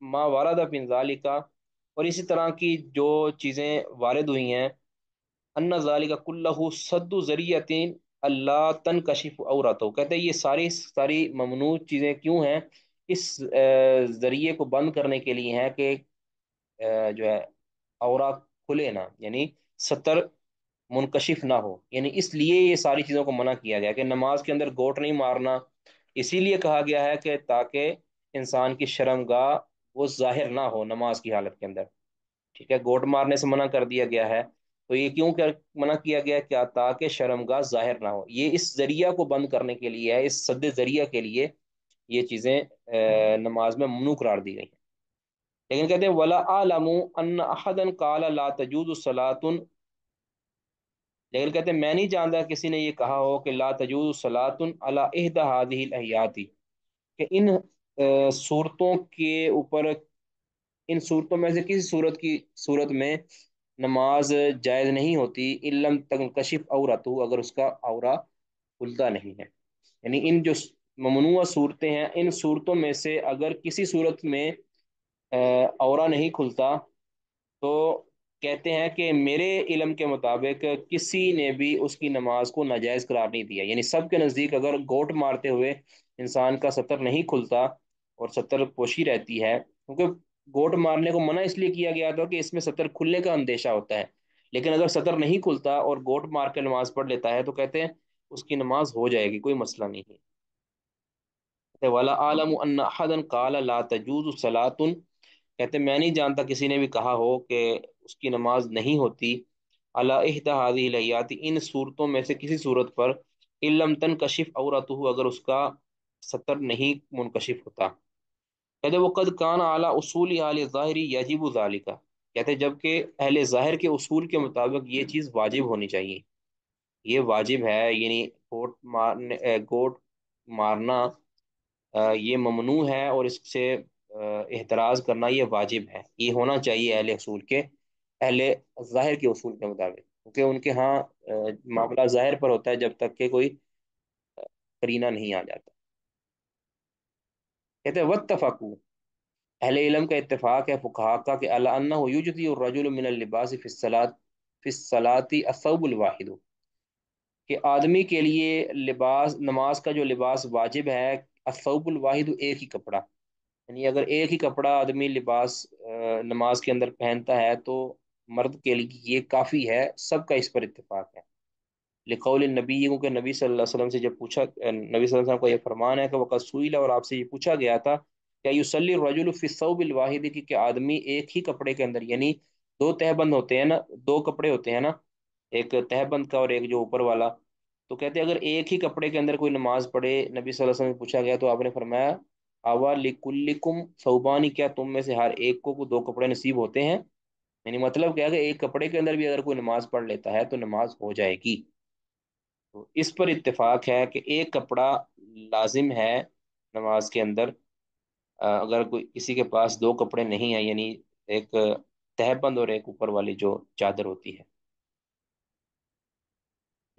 ما وارد فی ذالک، اور اسی طرح کی جو چیزیں وارد ہوئی ہیں، ان ذالک کلہ سد ذریعۃ اللہ تنکشف عورتہ، کہتے ہیں یہ ساری ممنوع چیزیں کیوں ہیں؟ اس ذریعے کو بند کرنے کے لیے ہیں کہ جو ہے عورت کھلے نا، یعنی سطر منکشف نہ ہو، یعنی اس لیے یہ ساری چیزوں کو منع کیا گیا کہ نماز کے اندر گوٹ نہیں مارنا، اسی لیے کہا گیا ہے کہ تاکہ انسان کی شرمگاہ وہ ظاہر نہ ہو نماز کی حالت کے اندر، ٹھیک ہے، گوٹ مارنے سے منع کر دیا گیا ہے، تو یہ کیوں منع کیا گیا؟ کیا تاکہ شرمگاہ ظاہر نہ ہو، یہ اس ذریعہ کو بند کرنے کے لیے ہے، اس سد ذریعہ کے لیے یہ چیزیں نماز میں ممنوع قرار دی گئی ہیں۔ لیکن کہتے ہیں ولا اعلم ان احدا قال لا تجوز الصلاۃ، لیکن کہتے ہیں میں نہیں جانتا کسی نے یہ کہا ہو کہ لا تجوز الصلاۃ علی احدى هذه الاحیات، کہ ان صورتوں کے اوپر، ان صورتوں میں سے کسی صورت میں نماز جائز نہیں ہوتی، علم تنکشف عورتہ، اگر اس کا عورہ کھلتا نہیں ہے، یعنی ان جو ممنوع صورتیں ہیں ان صورتوں میں سے اگر کسی صورت میں عورہ نہیں کھلتا، تو کہتے ہیں کہ میرے علم کے مطابق کسی نے بھی اس کی نماز کو ناجائز قرار نہیں دیا، یعنی سب کے نزدیک اگر گوٹ مارتے ہوئے انسان کا سطر نہیں کھلتا اور سطر پوشی رہتی ہے، کیونکہ گوٹ مارنے کو منع اس لیے کیا گیا تھا کہ اس میں سطر کھلنے کا اندیشہ ہوتا ہے، لیکن اگر سطر نہیں کھلتا اور گوٹ مار کے نماز پڑھ لیتا ہے تو کہتے ہیں اس کی نماز ہو جائے گی، کوئی مسئلہ نہیں ہے۔ ولا عالم ان احدا قال لا تجوز صلاۃ، کہتے میں نہیں جانتا کسی نے بھی کہا ہو کہ اس کی نماز نہیں ہوتی علی احدى هذه الیات، ان صورتوں میں سے کسی صورت پر، ان لم تنکشف عورتہ، اگر اس کا سطر نہیں منکشف ہوتا، کہتے وقد کان اعلی اصول اہل ظاہری یجب ذلک، کہتے جبکہ اہل ظاہر کے اصول کے مطابق یہ چیز واجب ہونی چاہیے، یہ واجب ہے، یعنی گوٹ مارنا یہ ممنوع ہے، اور اس سے احتراز کرنا یہ واجب ہے، یہ ہونا چاہیے اہل اصول کے، اہل ظاہر کے اصول کے مطابق، کیونکہ ان کے ہاں معاملہ ظاہر پر ہوتا ہے جب تک کہ کوئی قرینہ نہیں آ جاتا۔ کہتے ہیں واتفقوا، اہل علم کا اتفاق ہے فقہا کا کہ الا انہ یجزی الرجل من اللباس فی الصلاۃ، فی الصلاۃ الثوب الواحد، کہ آدمی کے لیے لباس، نماز کا جو لباس واجب ہے، الثوب الواحد، ایک ہی کپڑا، یعنی اگر ایک ہی کپڑا آدمی لباس نماز کے اندر پہنتا ہے تو مرد کے لیے یہ کافی ہے، سب کا اس پر اتفاق ہے، لقول النبی، کیونکہ نبی صلی اللہ علیہ وسلم سے جب پوچھا، نبی صلی اللہ علیہ وسلم کا یہ فرمان ہے کہ وقد سئل، اور آپ سے یہ پوچھا گیا تھا کہ یصلی الرجل فی الثوب الواحد، کہ آدمی ایک ہی کپڑے کے اندر، یعنی دو تہ بند ہوتے ہیں نا، دو کپڑے ہوتے ہیں نا، ایک تہ بند کا اور ایک جو اوپر والا، تو کہتے ہیں اگر ایک ہی کپڑے کے اندر کوئی نماز پڑھے، نبی صلی اللہ علیہ وسلم سے پوچھا گیا تو آپ نے فرمایا اوا لکلکم ثوبانی، کیا تم میں سے ہر ایک کو دو کپڑے نصیب ہوتے ہیں، یعنی مطلب کیا کہ ایک کپڑے کے اندر بھی اگر کوئی نماز پڑھ لیتا ہے تو نماز ہو جائے گی، تو اس پر اتفاق ہے کہ ایک کپڑا لازم ہے نماز کے اندر، اگر کوئی کسی کے پاس دو کپڑے نہیں ہیں، یعنی ایک تہہ بند اور ایک اوپر والی جو چادر ہوتی ہے،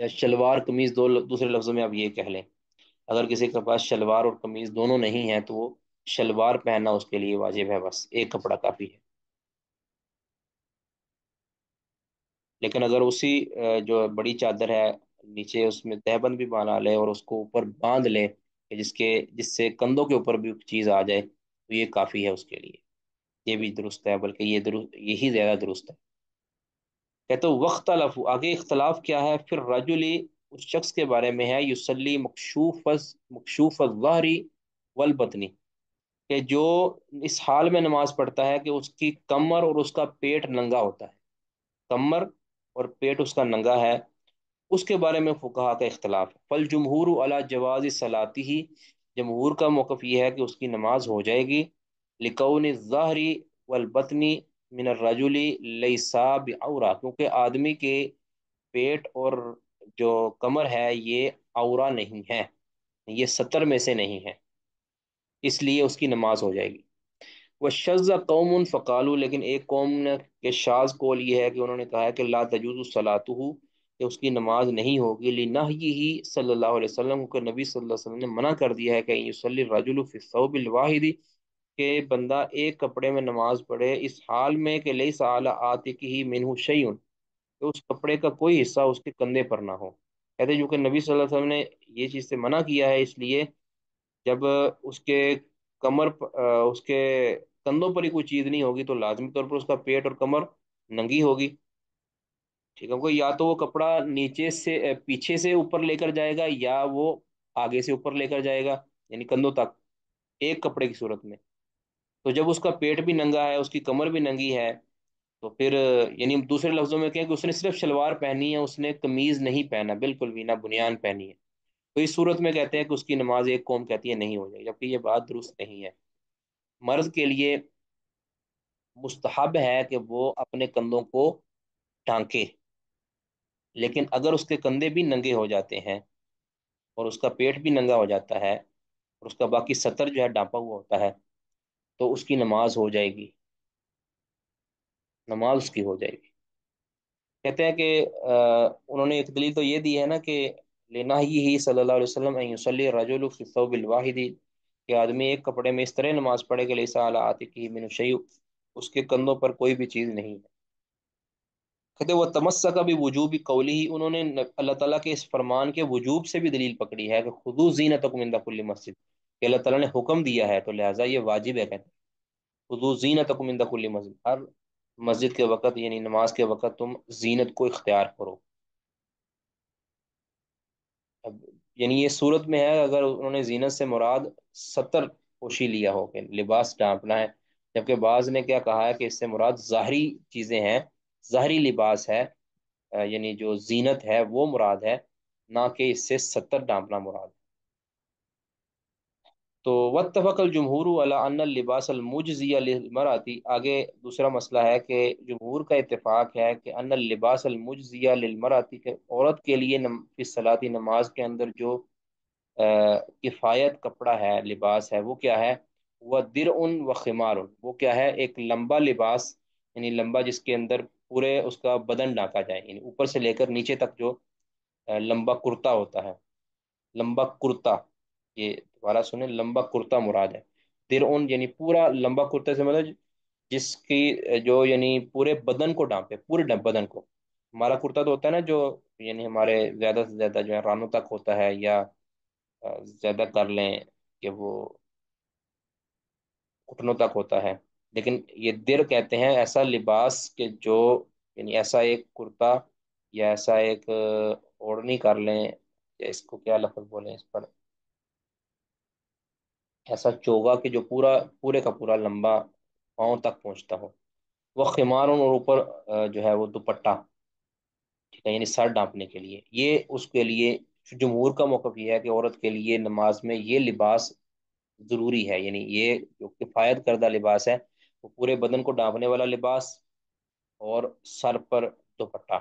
یا شلوار قمیض، دوسرے لفظوں میں آپ یہ کہہ لیں، اگر کسی کے پاس شلوار اور قمیض دونوں نہیں ہیں تو وہ شلوار پہننا اس کے لیے واجب ہے، بس ایک کپڑا کافی ہے، لیکن اگر اسی جو بڑی چادر ہے نیچے اس میں تہبند بھی بنا لے اور اس کو اوپر باندھ لے کہ جس سے کندھوں کے اوپر بھی چیز آ جائے تو یہ کافی ہے اس کے لیے، یہ بھی درست ہے، بلکہ یہ درست، یہی زیادہ درست ہے۔ کہتے وقت الف، آگے اختلاف کیا ہے، پھر رجلی، اس شخص کے بارے میں ہے، یصلی مکشوف الظہری والبطنی، کہ جو اس حال میں نماز پڑھتا ہے کہ اس کی کمر اور اس کا پیٹ ننگا ہوتا ہے، کمر اور پیٹ اس کا ننگا ہے، اس کے بارے میں فقہا کا اختلاف ہے، فالجمہور علی جواز صلاتی ہی، جمہور کا موقف یہ ہے کہ اس کی نماز ہو جائے گی، لکون الظہری والبطنی من الرجل لیسا بعورہ، کیونکہ آدمی کے پیٹ اور جو کمر ہے یہ عورہ نہیں ہے، یہ ستر میں سے نہیں ہے، اس لیے اس کی نماز ہو جائے گی۔ وہ شذ قوم فقالو، لیکن ایک قوم نے کے شاذ قول یہ ہے کہ انہوں نے کہا ہے کہ لا تجوز صلاتہ، کہ اس کی نماز نہیں ہوگی، لنہیہ صلی اللہ علیہ وسلم، کو نبی صلی اللہ علیہ وسلم نے منع کر دیا ہے کہ یصلی الرجل فی الثوب الواحد، کہ بندہ ایک کپڑے میں نماز پڑھے اس حال میں کہ لیس علی عاتقہ منہ شیء، کہ اس کپڑے کا کوئی حصہ اس کے کندھے پر نہ ہو، کہتے ہیں کیونکہ نبی صلی اللہ علیہ وسلم نے یہ چیز سے منع کیا ہے، اس لیے جب اس کے اس کے کندھوں پر ہی کوئی چیز نہیں ہوگی تو لازمی طور پر اس کا پیٹ اور کمر ننگی ہوگی، ٹھیک ہے، کوئی یا تو وہ کپڑا نیچے سے پیچھے سے اوپر لے کر جائے گا، یا وہ آگے سے اوپر لے کر جائے گا، یعنی کندھوں تک، ایک کپڑے کی صورت میں۔ تو جب اس کا پیٹ بھی ننگا ہے، اس کی کمر بھی ننگی ہے، تو پھر یعنی دوسرے لفظوں میں کہیں کہ اس نے صرف شلوار پہنی ہے، اس نے قمیض نہیں پہنا بالکل بھی، نہ بنیان پہنی ہے، تو اس صورت میں کہتے ہیں کہ اس کی نماز ایک قوم کہتی ہے نہیں ہو جائے، جبکہ یہ بات درست نہیں ہے۔ مرد کے لیے مستحب ہے کہ وہ اپنے کندھوں کو ڈھانکے، لیکن اگر اس کے کندھے بھی ننگے ہو جاتے ہیں اور اس کا پیٹ بھی ننگا ہو جاتا ہے اور اس کا باقی سطر جو ہے ڈھانپا ہوا ہوتا ہے، تو اس کی نماز ہو جائے گی، نماز اس کی ہو جائے گی۔ کہتے ہیں کہ انہوں نے ایک دلیل تو یہ دی ہے نا کہ لینا ہی صلی اللہ علیہ وسلم ان یصلی الرجل فی الثوب الواحد، کہ آدمی ایک کپڑے میں اس طرح نماز پڑھے کہ لیسا علی عاتقہ من شیء، اس کے کندھوں پر کوئی بھی چیز نہیں ہے۔ کہتے وہ تمسک بھی وجوب قولی ہی، انہوں نے اللہ تعالیٰ کے اس فرمان کے وجوب سے بھی دلیل پکڑی ہے کہ خذوا زینتکم عند کل مسجد، کہ اللہ تعالیٰ نے حکم دیا ہے تو لہٰذا یہ واجب ہے، کہتے ہیں خذوا زینتکم عند کل مسجد، ہر مسجد کے وقت یعنی نماز کے وقت تم زینت کو اختیار کرو۔ اب یعنی یہ صورت میں ہے اگر انہوں نے زینت سے مراد ستر پوشی لیا ہو کہ لباس ڈھانپنا ہے، جبکہ بعض نے کیا کہا ہے کہ اس سے مراد ظاہری چیزیں ہیں، ظاہری لباس ہے، یعنی جو زینت ہے وہ مراد ہے، نہ کہ اس سے ستر ڈھانپنا مراد ہے۔ تو واتفق الجمہور علی ان اللباس المجزی للمرأة، آگے دوسرا مسئلہ ہے کہ جمہور کا اتفاق ہے کہ ان اللباس المجزی للمرأة، کہ عورت کے لیے فی الصلاۃ، نماز کے اندر جو کفایت کپڑا ہے، لباس ہے، وہ کیا ہے؟ وہ درع و خمار، وہ کیا ہے؟ ایک لمبا لباس، یعنی لمبا جس کے اندر پورے اس کا بدن ڈھانکا جائے، یعنی اوپر سے لے کر نیچے تک جو لمبا کرتا ہوتا ہے، لمبا کرتا، یہ دوبارہ سنیں، لمبا کرتا مراد ہے۔ درعن یعنی پورا لمبا کرتا سے مطلب جس کی جو یعنی پورے بدن کو ڈھانپے، پورے بدن کو۔ ہمارا کرتا تو ہوتا ہے نا جو یعنی ہمارے زیادہ سے زیادہ جو ہے رانوں تک ہوتا ہے، یا زیادہ کر لیں کہ وہ گھٹنوں تک ہوتا ہے، لیکن یہ در کہتے ہیں ایسا لباس کہ جو یعنی ایسا ایک کرتا یا ایسا ایک اوڑھنی کر لیں، یا اس کو کیا لفظ بولیں اس پر، ایسا چوگا کہ جو پورے کا پورا لمبا پاؤں تک پہنچتا ہو، وہ خمار اور اوپر جو ہے وہ دوپٹہ، ٹھیک ہے، یعنی سر ڈھانپنے کے لیے، یہ اس کے لیے جمہور کا موقف یہ ہے کہ عورت کے لیے نماز میں یہ لباس ضروری ہے، یعنی یہ جو کفایت کردہ لباس ہے وہ پورے بدن کو ڈھانپنے والا لباس اور سر پر دوپٹہ۔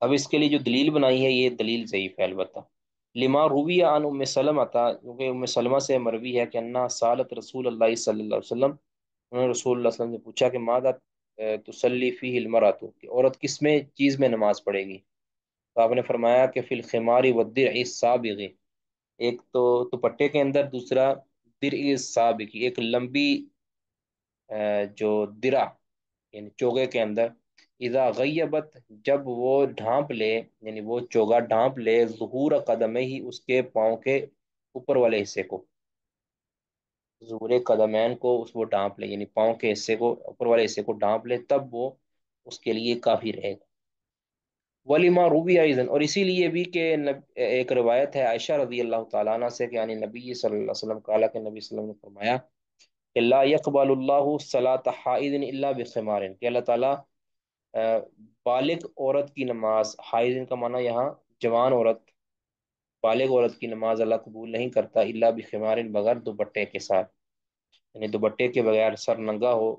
اب اس کے لیے جو دلیل بنائی ہے یہ دلیل ضعیف ہے البتہ، لما روی عن ام سلمہ تھا، کیونکہ ام سلمہ سے مروی ہے کہ انا سالت رسول اللہ صلی اللہ علیہ وسلم، انہوں نے رسول اللہ صلی اللہ علیہ وسلم سے پوچھا کہ ماذا تسلی فیہ المرأۃ، کہ عورت کس میں چیز میں نماز پڑھے گی؟ تو آپ نے فرمایا کہ فی الخمار والدرع السابغ، ایک تو دوپٹے کے اندر، دوسرا درع السابغ، ایک لمبی جو درع یعنی چوگے کے اندر، اذا غیبت، جب وہ ڈھانپ لے، یعنی وہ چوگا ڈھانپ لے، ظہور قدمے ہی، اس کے پاؤں کے اوپر والے حصے کو، ظہور قدمین کو اس وہ ڈھانپ لے، یعنی پاؤں کے حصے کو، اوپر والے حصے کو ڈھانپ لے، تب وہ اس کے لیے کافی رہے گا۔ ولیما روبی ایزن، اور اسی لیے بھی کہ ایک روایت ہے عائشہ رضی اللہ تعالیٰ عنہ سے کہ یعنی نبی صلی اللہ علیہ وسلم قال، کہ نبی صلی اللہ علیہ وسلم نے فرمایا کہ لا يقبل اللہ صلاۃ حائض الا بخمار، کہ اللہ تعالیٰ بالغ عورت کی نماز، حائض کا معنی یہاں جوان عورت، بالغ عورت کی نماز اللہ قبول نہیں کرتا الا بخمار، بغیر دوپٹے کے ساتھ، یعنی دوپٹے کے بغیر سر ننگا ہو،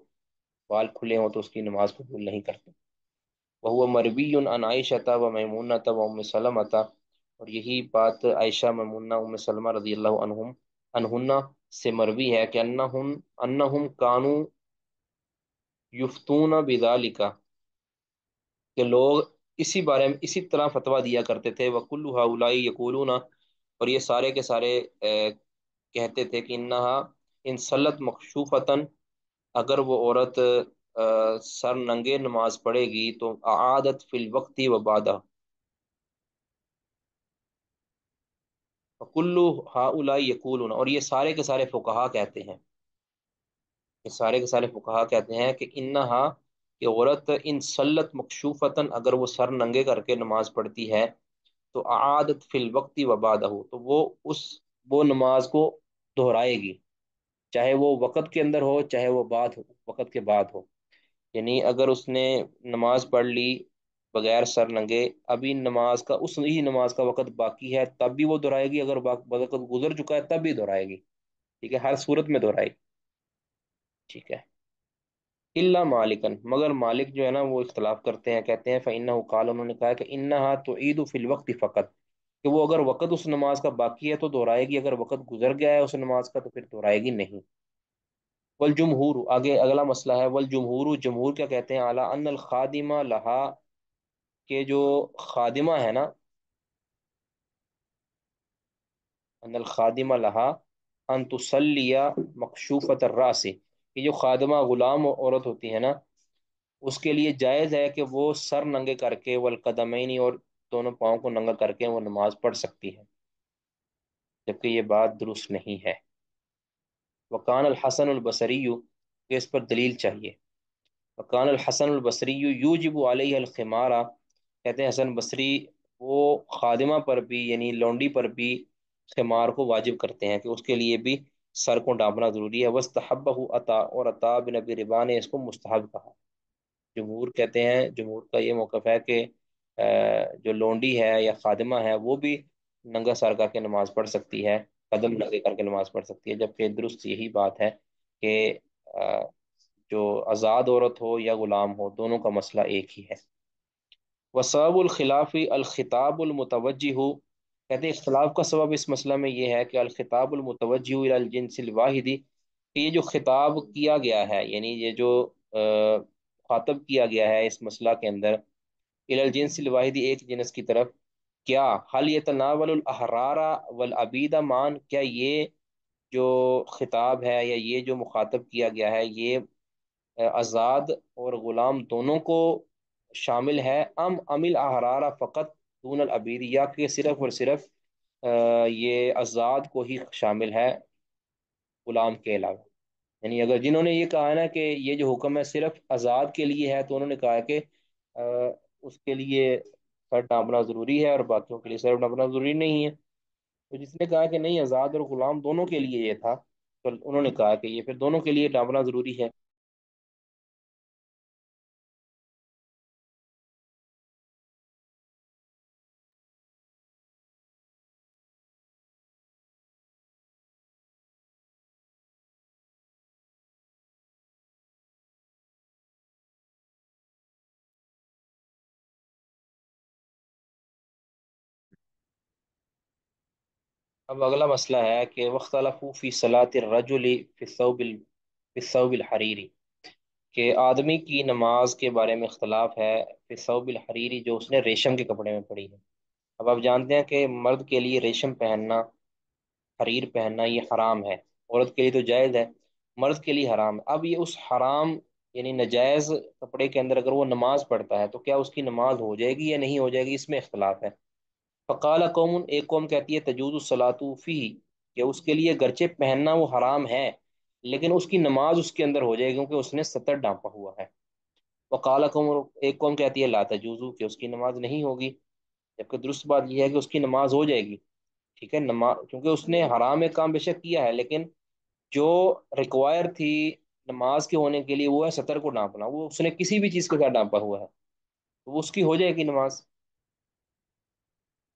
بال کھلے ہوں تو اس کی نماز قبول نہیں کرتے۔ وہ مروی عن عائشہ و میمونہ و ام سلمہ، اور یہی بات عائشہ، میمونہ، ام سلمہ رضی اللہ عنہن سے مروی ہے کہ انہم کانوا یفتون بذالک، کہ لوگ اسی بارے میں اسی طرح فتویٰ دیا کرتے تھے، وکل ہؤلاء یقولون، اور یہ سارے کے سارے کہتے تھے کہ انہا ان صلت مکشوفتن، اگر وہ عورت سر ننگے نماز پڑھے گی تو اعادت فی الوقت و بعدہ، وکل ہؤلاء یقولون، اور یہ سارے کے سارے فقہا کہتے ہیں، یہ سارے کے سارے فقہا کہتے ہیں کہ انہا کہ عورت ان سلت مکشوفتاً، اگر وہ سر ننگے کر کے نماز پڑھتی ہے تو عادت فی الوقت و بعدہ، تو وہ نماز کو دہرائے گی، چاہے وہ وقت کے اندر ہو چاہے وہ بعد ہو، وقت کے بعد ہو. یعنی اگر اس نے نماز پڑھ لی بغیر سر ننگے، ابھی نماز کا اس ہی نماز کا وقت باقی ہے تب بھی وہ دہرائے گی، اگر وقت گزر چکا ہے تب بھی دہرائے گی. ٹھیک ہے، ہر صورت میں دہرائے گی. ٹھیک ہے. اللہ مالکن، مگر مالک جو ہے نا وہ اختلاف کرتے ہیں، کہتے ہیں فإنہ قال، انہوں نے کہا کہ انہا تعید فی الوقت فقط، کہ وہ اگر وقت اس نماز کا باقی ہے تو دہرائے گی، اگر وقت گزر گیا ہے اس نماز کا تو پھر دہرائے گی نہیں. والجمہور، آگے اگلا مسئلہ ہے، والجمہور، جمہور کیا کہتے ہیں، اعلیٰ ان الخادمہ لہا، کہ جو خادمہ ہے نا، ان الخادمہ لہا ان تصلی مکشوفۃ الراس، کہ جو خادمہ غلام عورت ہوتی ہے نا، اس کے لیے جائز ہے کہ وہ سر ننگے کر کے، والقدمین، اور دونوں پاؤں کو ننگا کر کے وہ نماز پڑھ سکتی ہے، جبکہ یہ بات درست نہیں ہے. وکان الحسن البصری، کہ اس پر دلیل چاہیے. وکان الحسن البصری یوجب علیہ الخمارہ، کہتے ہیں حسن بصری وہ خادمہ پر بھی یعنی لونڈی پر بھی خمار کو واجب کرتے ہیں، کہ اس کے لیے بھی سر کو ڈانپنا ضروری ہے. وستحبہ عطا، اور عطا بن ابی رباح نے اس کو مستحب کہا. جمہور کہتے ہیں، جمہور کا یہ موقف ہے کہ جو لونڈی ہے یا خادمہ ہے وہ بھی ننگا سر کر کے نماز پڑھ سکتی ہے، قدم ننگے کر کے نماز پڑھ سکتی ہے، جبکہ درست یہی بات ہے کہ آ، جو آزاد عورت ہو یا غلام ہو دونوں کا مسئلہ ایک ہی ہے. وسبب الخلاف الخطاب المتوجہ، کہتے ہیں اختلاف کا سبب اس مسئلہ میں یہ ہے کہ الخطاب المتوجہ الی الجنس الواحد، کہ یہ جو خطاب کیا گیا ہے، یعنی یہ جو خاطب کیا گیا ہے اس مسئلہ کے اندر، الی الجنس الواحد، ایک جنس کی طرف، کیا حل یتناول الاحرار والعبید مان، کیا یہ جو خطاب ہے یا یہ جو مخاطب کیا گیا ہے یہ آزاد اور غلام دونوں کو شامل ہے، امل احرار فقط دون العبید، یا کہ صرف اور صرف یہ آزاد کو ہی شامل ہے غلام کے علاوہ. یعنی اگر جنہوں نے یہ کہا ہے نا کہ یہ جو حکم ہے صرف آزاد کے لیے ہے، تو انہوں نے کہا ہے کہ آ، اس کے لیے سر ڈانپنا ضروری ہے اور باقیوں کے لیے سر ڈانپنا ضروری نہیں ہے. تو جس نے کہا کہ نہیں آزاد اور غلام دونوں کے لیے یہ تھا، تو انہوں نے کہا کہ یہ پھر دونوں کے لیے ڈانپنا ضروری ہے. اب اگلا مسئلہ ہے کہ وختلفوا فی صلاۃ الرجل فی الثوب الحریری، کہ آدمی کی نماز کے بارے میں اختلاف ہے فی الثوب الحریری، جو اس نے ریشم کے کپڑے میں پڑھی ہے. اب آپ جانتے ہیں کہ مرد کے لیے ریشم پہننا، حریر پہننا یہ حرام ہے، عورت کے لیے تو جائز ہے، مرد کے لیے حرام ہے. اب یہ اس حرام یعنی نجائز کپڑے کے اندر اگر وہ نماز پڑھتا ہے تو کیا اس کی نماز ہو جائے گی یا نہیں ہو جائے گی، اس میں اختلاف ہے. فقال قوم، ایک قوم کہتی ہے تجوز الصلاۃ فیہ، کہ اس کے لیے گرچہ پہننا وہ حرام ہے لیکن اس کی نماز اس کے اندر ہو جائے گی کیونکہ اس نے ستر ڈانپا ہوا ہے. وقال قوم، ایک قوم کہتی ہے لا تجوز، کہ اس کی نماز نہیں ہوگی، جبکہ درست بات یہ ہے کہ اس کی نماز ہو جائے گی. ٹھیک ہے، نماز کیونکہ اس نے حرام ایک کام بے شک کیا ہے، لیکن جو ریکوائر تھی نماز کے ہونے کے لیے وہ ہے ستر کو ڈانپنا، وہ اس نے کسی بھی چیز کے ساتھ ڈانپا ہوا ہے تو وہ اس کی ہو جائے گی نماز.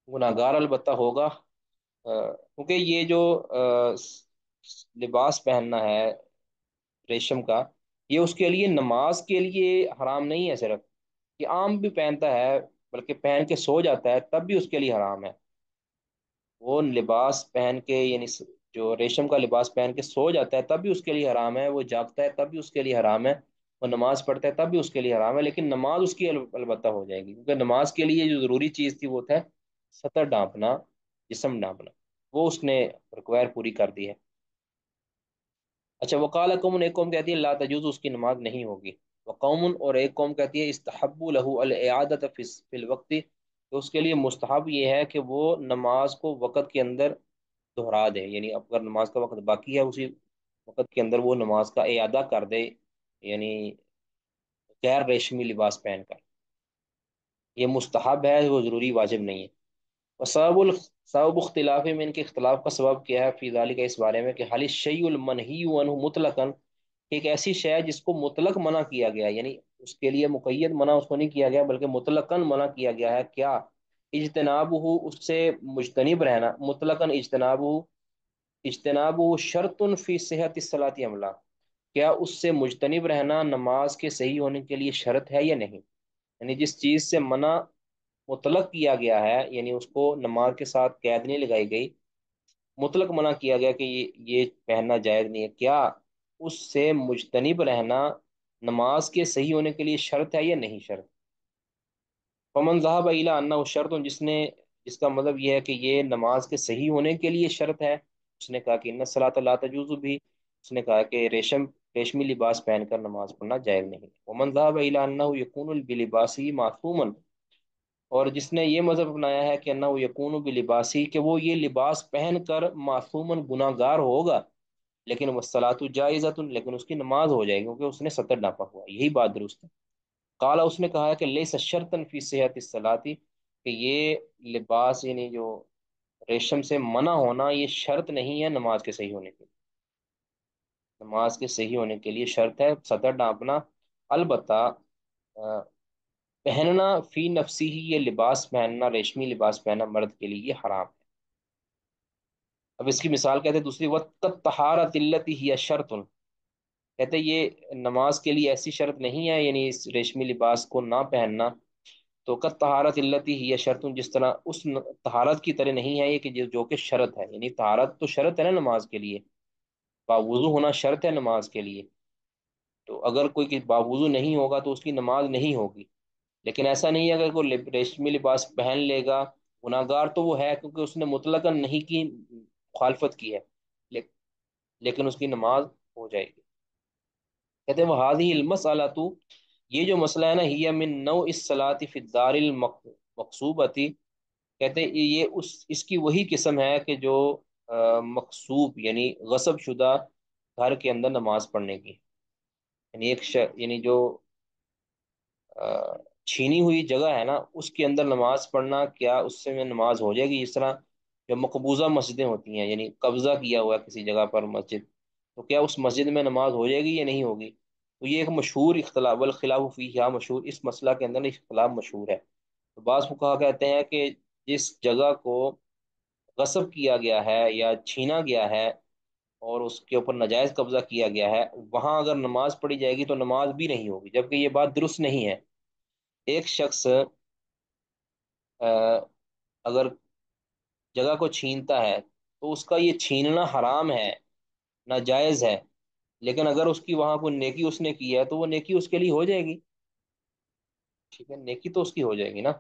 گناہگار البتہ ہوگا، کیونکہ یہ جو لباس پہننا ہے ریشم کا، یہ اس کے لیے نماز کے لیے حرام نہیں ہے صرف، یہ عام بھی پہنتا ہے بلکہ پہن کے سو جاتا ہے تب بھی اس کے لیے حرام ہے. وہ لباس پہن کے یعنی جو ریشم کا لباس پہن کے سو جاتا ہے تب بھی اس کے لیے حرام ہے، وہ جاگتا ہے تب بھی اس کے لیے حرام ہے، وہ نماز پڑھتا ہے تب بھی اس کے لیے حرام ہے، لیکن نماز اس کی البتہ ہو جائے گی، کیونکہ نماز کے لیے جو ضروری چیز تھی وہ تھا سطر ڈانپنا، جسم ڈانپنا، وہ اس نے ریکوائر پوری کر دی ہے. اچھا، وقال قوم، ایک قوم کہتی ہے لا تجوز، اس کی نماز نہیں ہوگی. وقوم، اور ایک قوم کہتی ہے استحب له الاعادۃ فی الوقت، تو اس کے لیے مستحب یہ ہے کہ وہ نماز کو وقت کے اندر دہرا دے، یعنی اگر نماز کا وقت باقی ہے اسی وقت کے اندر وہ نماز کا اعادہ کر دے، یعنی غیر ریشمی لباس پہن کر، یہ مستحب ہے، وہ ضروری واجب نہیں ہے۔ سبب اختلاف میں ان کے اختلاف کا سبب کیا ہے، فی ذالک اس بارے میں کہ حل الشیء المنہی عنہ مطلقاً، ایک ایسی شے ہے جس کو مطلق منع کیا گیا ہے، یعنی اس کے لیے مقید منع اس کو نہیں کیا گیا بلکہ مطلقاً منع کیا گیا ہے، کیا؟ اجتناب ہو، اس سے مجتنب رہنا، مطلقاً اجتناب ہو، اجتناب ہو شرط فی صحت الصلاۃ عملہ، کیا اس سے مجتنب رہنا نماز کے صحیح ہونے کے لیے شرط ہے یا نہیں؟ یعنی جس چیز سے منع مطلق کیا گیا ہے، یعنی اس کو نماز کے ساتھ قید نہیں لگائی گئی، مطلق منع کیا گیا کہ یہ پہننا جائز نہیں ہے، کیا اس سے مجتنب رہنا نماز کے صحیح ہونے کے لیے شرط ہے یا نہیں شرط؟ فمن ذهب الى انه شرط، جس کا مطلب یہ ہے کہ یہ نماز کے صحیح ہونے کے لیے شرط ہے، اس نے کہا کہ ان الصلاۃ لا تجوز بھی، اس نے کہا کہ ریشمی لباس پہن کر نماز پڑھنا جائز نہیں۔ ومن ذهب الى انه يكون بلباسه معصوما، اور جس نے یہ مذہب اپنایا ہے کہ انه يكون بلباسی، کہ وہ یہ لباس پہن کر معصوما گناہ گار ہوگا، لیکن والصلاۃ جائزۃ، لیکن اس کی نماز ہو جائے گی کیونکہ اس نے سطر ڈانپا ہوا، یہی بات درست ہے۔ قال، اس نے کہا ہے کہ لیس شرطن فی صحت الصلاۃ، کہ یہ لباس یعنی جو ریشم سے منع ہونا یہ شرط نہیں ہے نماز کے صحیح ہونے کے لیے، نماز کے صحیح ہونے کے لیے شرط ہے سطر ڈانپنا، البتہ آ، پہننا فی نفسی ہی، یہ لباس پہننا ریشمی لباس پہننا مرد کے لیے یہ حرام ہے۔ اب اس کی مثال کہتے ہیں دوسری، وقت طہارت التی ہی شرط، کہتے ہیں یہ نماز کے لیے ایسی شرط نہیں ہے، یعنی اس ریشمی لباس کو نہ پہننا، تو قد طہارت التی ہی شرط، جس طرح اس طہارت کی طرح نہیں ہے یہ کہ جو کہ شرط ہے، یعنی طہارت تو شرط ہے نا نماز کے لیے، باوضو ہونا شرط ہے نماز کے لیے، تو اگر کوئی باوضو نہیں ہوگا تو اس کی نماز نہیں ہوگی، لیکن ایسا نہیں ہے اگر کوئی ریشمی لباس پہن لے گا گناہ گار تو وہ ہے، کیونکہ اس نے مطلقاً نہیں کی، مخالفت کی ہے، لیکن اس کی نماز ہو جائے گی۔ کہتے ہیں وہ حاضی المسئلہ، یہ جو مسئلہ ہے نا، ہی من نوع الصلاۃ فی الدار المقصوبتی، کہتے ہیں یہ اس کی وہی قسم ہے کہ جو مقصوب یعنی غصب شدہ گھر کے اندر نماز پڑھنے کی، یعنی یعنی جو آ، چھینی ہوئی جگہ ہے نا اس کے اندر نماز پڑھنا، کیا اس سے میں نماز ہو جائے گی؟ جس طرح جو مقبوضہ مسجدیں ہوتی ہیں، یعنی قبضہ کیا ہوا ہے کسی جگہ پر مسجد، تو کیا اس مسجد میں نماز ہو جائے گی یا نہیں ہوگی؟ تو یہ ایک مشہور اختلاف، والخلاف فیہا مشہور، اس مسئلہ کے اندر اختلاف مشہور ہے۔ تو بعض فقہا کہتے ہیں کہ جس جگہ کو غصب کیا گیا ہے یا چھینا گیا ہے اور اس کے اوپر ناجائز قبضہ کیا گیا ہے، وہاں اگر نماز پڑھی جائے گی تو نماز بھی نہیں ہوگی، جبکہ یہ بات درست نہیں ہے۔ ایک شخص اگر جگہ کو چھینتا ہے تو اس کا یہ چھیننا حرام ہے، ناجائز ہے، لیکن اگر اس کی وہاں کوئی نیکی اس نے کی ہے تو وہ نیکی اس کے لیے ہو جائے گی، ٹھیک ہے، نیکی تو اس کی ہو جائے گی نا،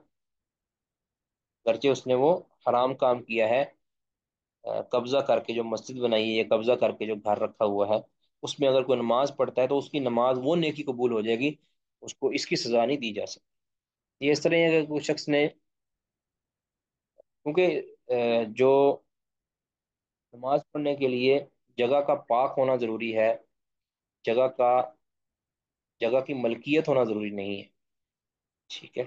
گرچہ اس نے وہ حرام کام کیا ہے، قبضہ کر کے جو مسجد بنائی ہے یا قبضہ کر کے جو گھر رکھا ہوا ہے اس میں اگر کوئی نماز پڑھتا ہے تو اس کی نماز وہ نیکی قبول ہو جائے گی، اس کو اس کی سزا نہیں دی جا سکتی۔ یہ اس طرح ہے کہ کوئی شخص نے، کیونکہ جو نماز پڑھنے کے لیے جگہ کا پاک ہونا ضروری ہے، جگہ کا جگہ کی ملکیت ہونا ضروری نہیں ہے، ٹھیک ہے۔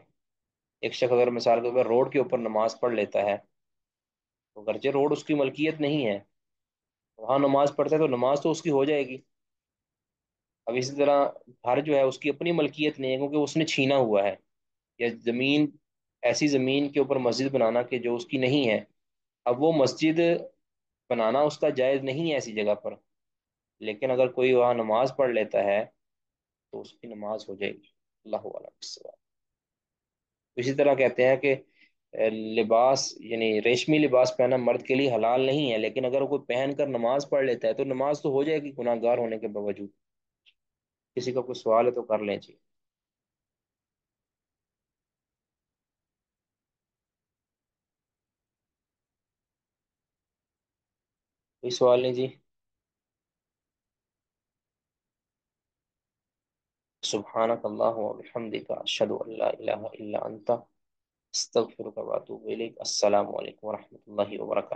ایک شخص اگر مثال کے طور پر روڈ کے اوپر نماز پڑھ لیتا ہے تو گرچہ روڈ اس کی ملکیت نہیں ہے، وہاں نماز پڑھتا ہے تو نماز تو اس کی ہو جائے گی۔ اب اسی طرح گھر جو ہے اس کی اپنی ملکیت نہیں ہے کیونکہ اس نے چھینا ہوا ہے، یا زمین، ایسی زمین کے اوپر مسجد بنانا کہ جو اس کی نہیں ہے، اب وہ مسجد بنانا اس کا جائز نہیں ہے ایسی جگہ پر، لیکن اگر کوئی وہاں نماز پڑھ لیتا ہے تو اس کی نماز ہو جائے گی، اللہ اعلم بالصواب۔ اسی طرح کہتے ہیں کہ لباس یعنی ریشمی لباس پہننا مرد کے لیے حلال نہیں ہے، لیکن اگر کوئی پہن کر نماز پڑھ لیتا ہے تو نماز تو ہو جائے گی گناہ گار ہونے کے باوجود۔ کسی کا کوئی سوال ہے تو کر لیں جی، کوئی سوال نہیں جی؟ سبحانک اللہم و بحمدک، اشہد ان لا الہ الا انت، استغفرک و اتوب الیک۔ السلام علیکم و رحمۃ اللہ وبرکاتہ۔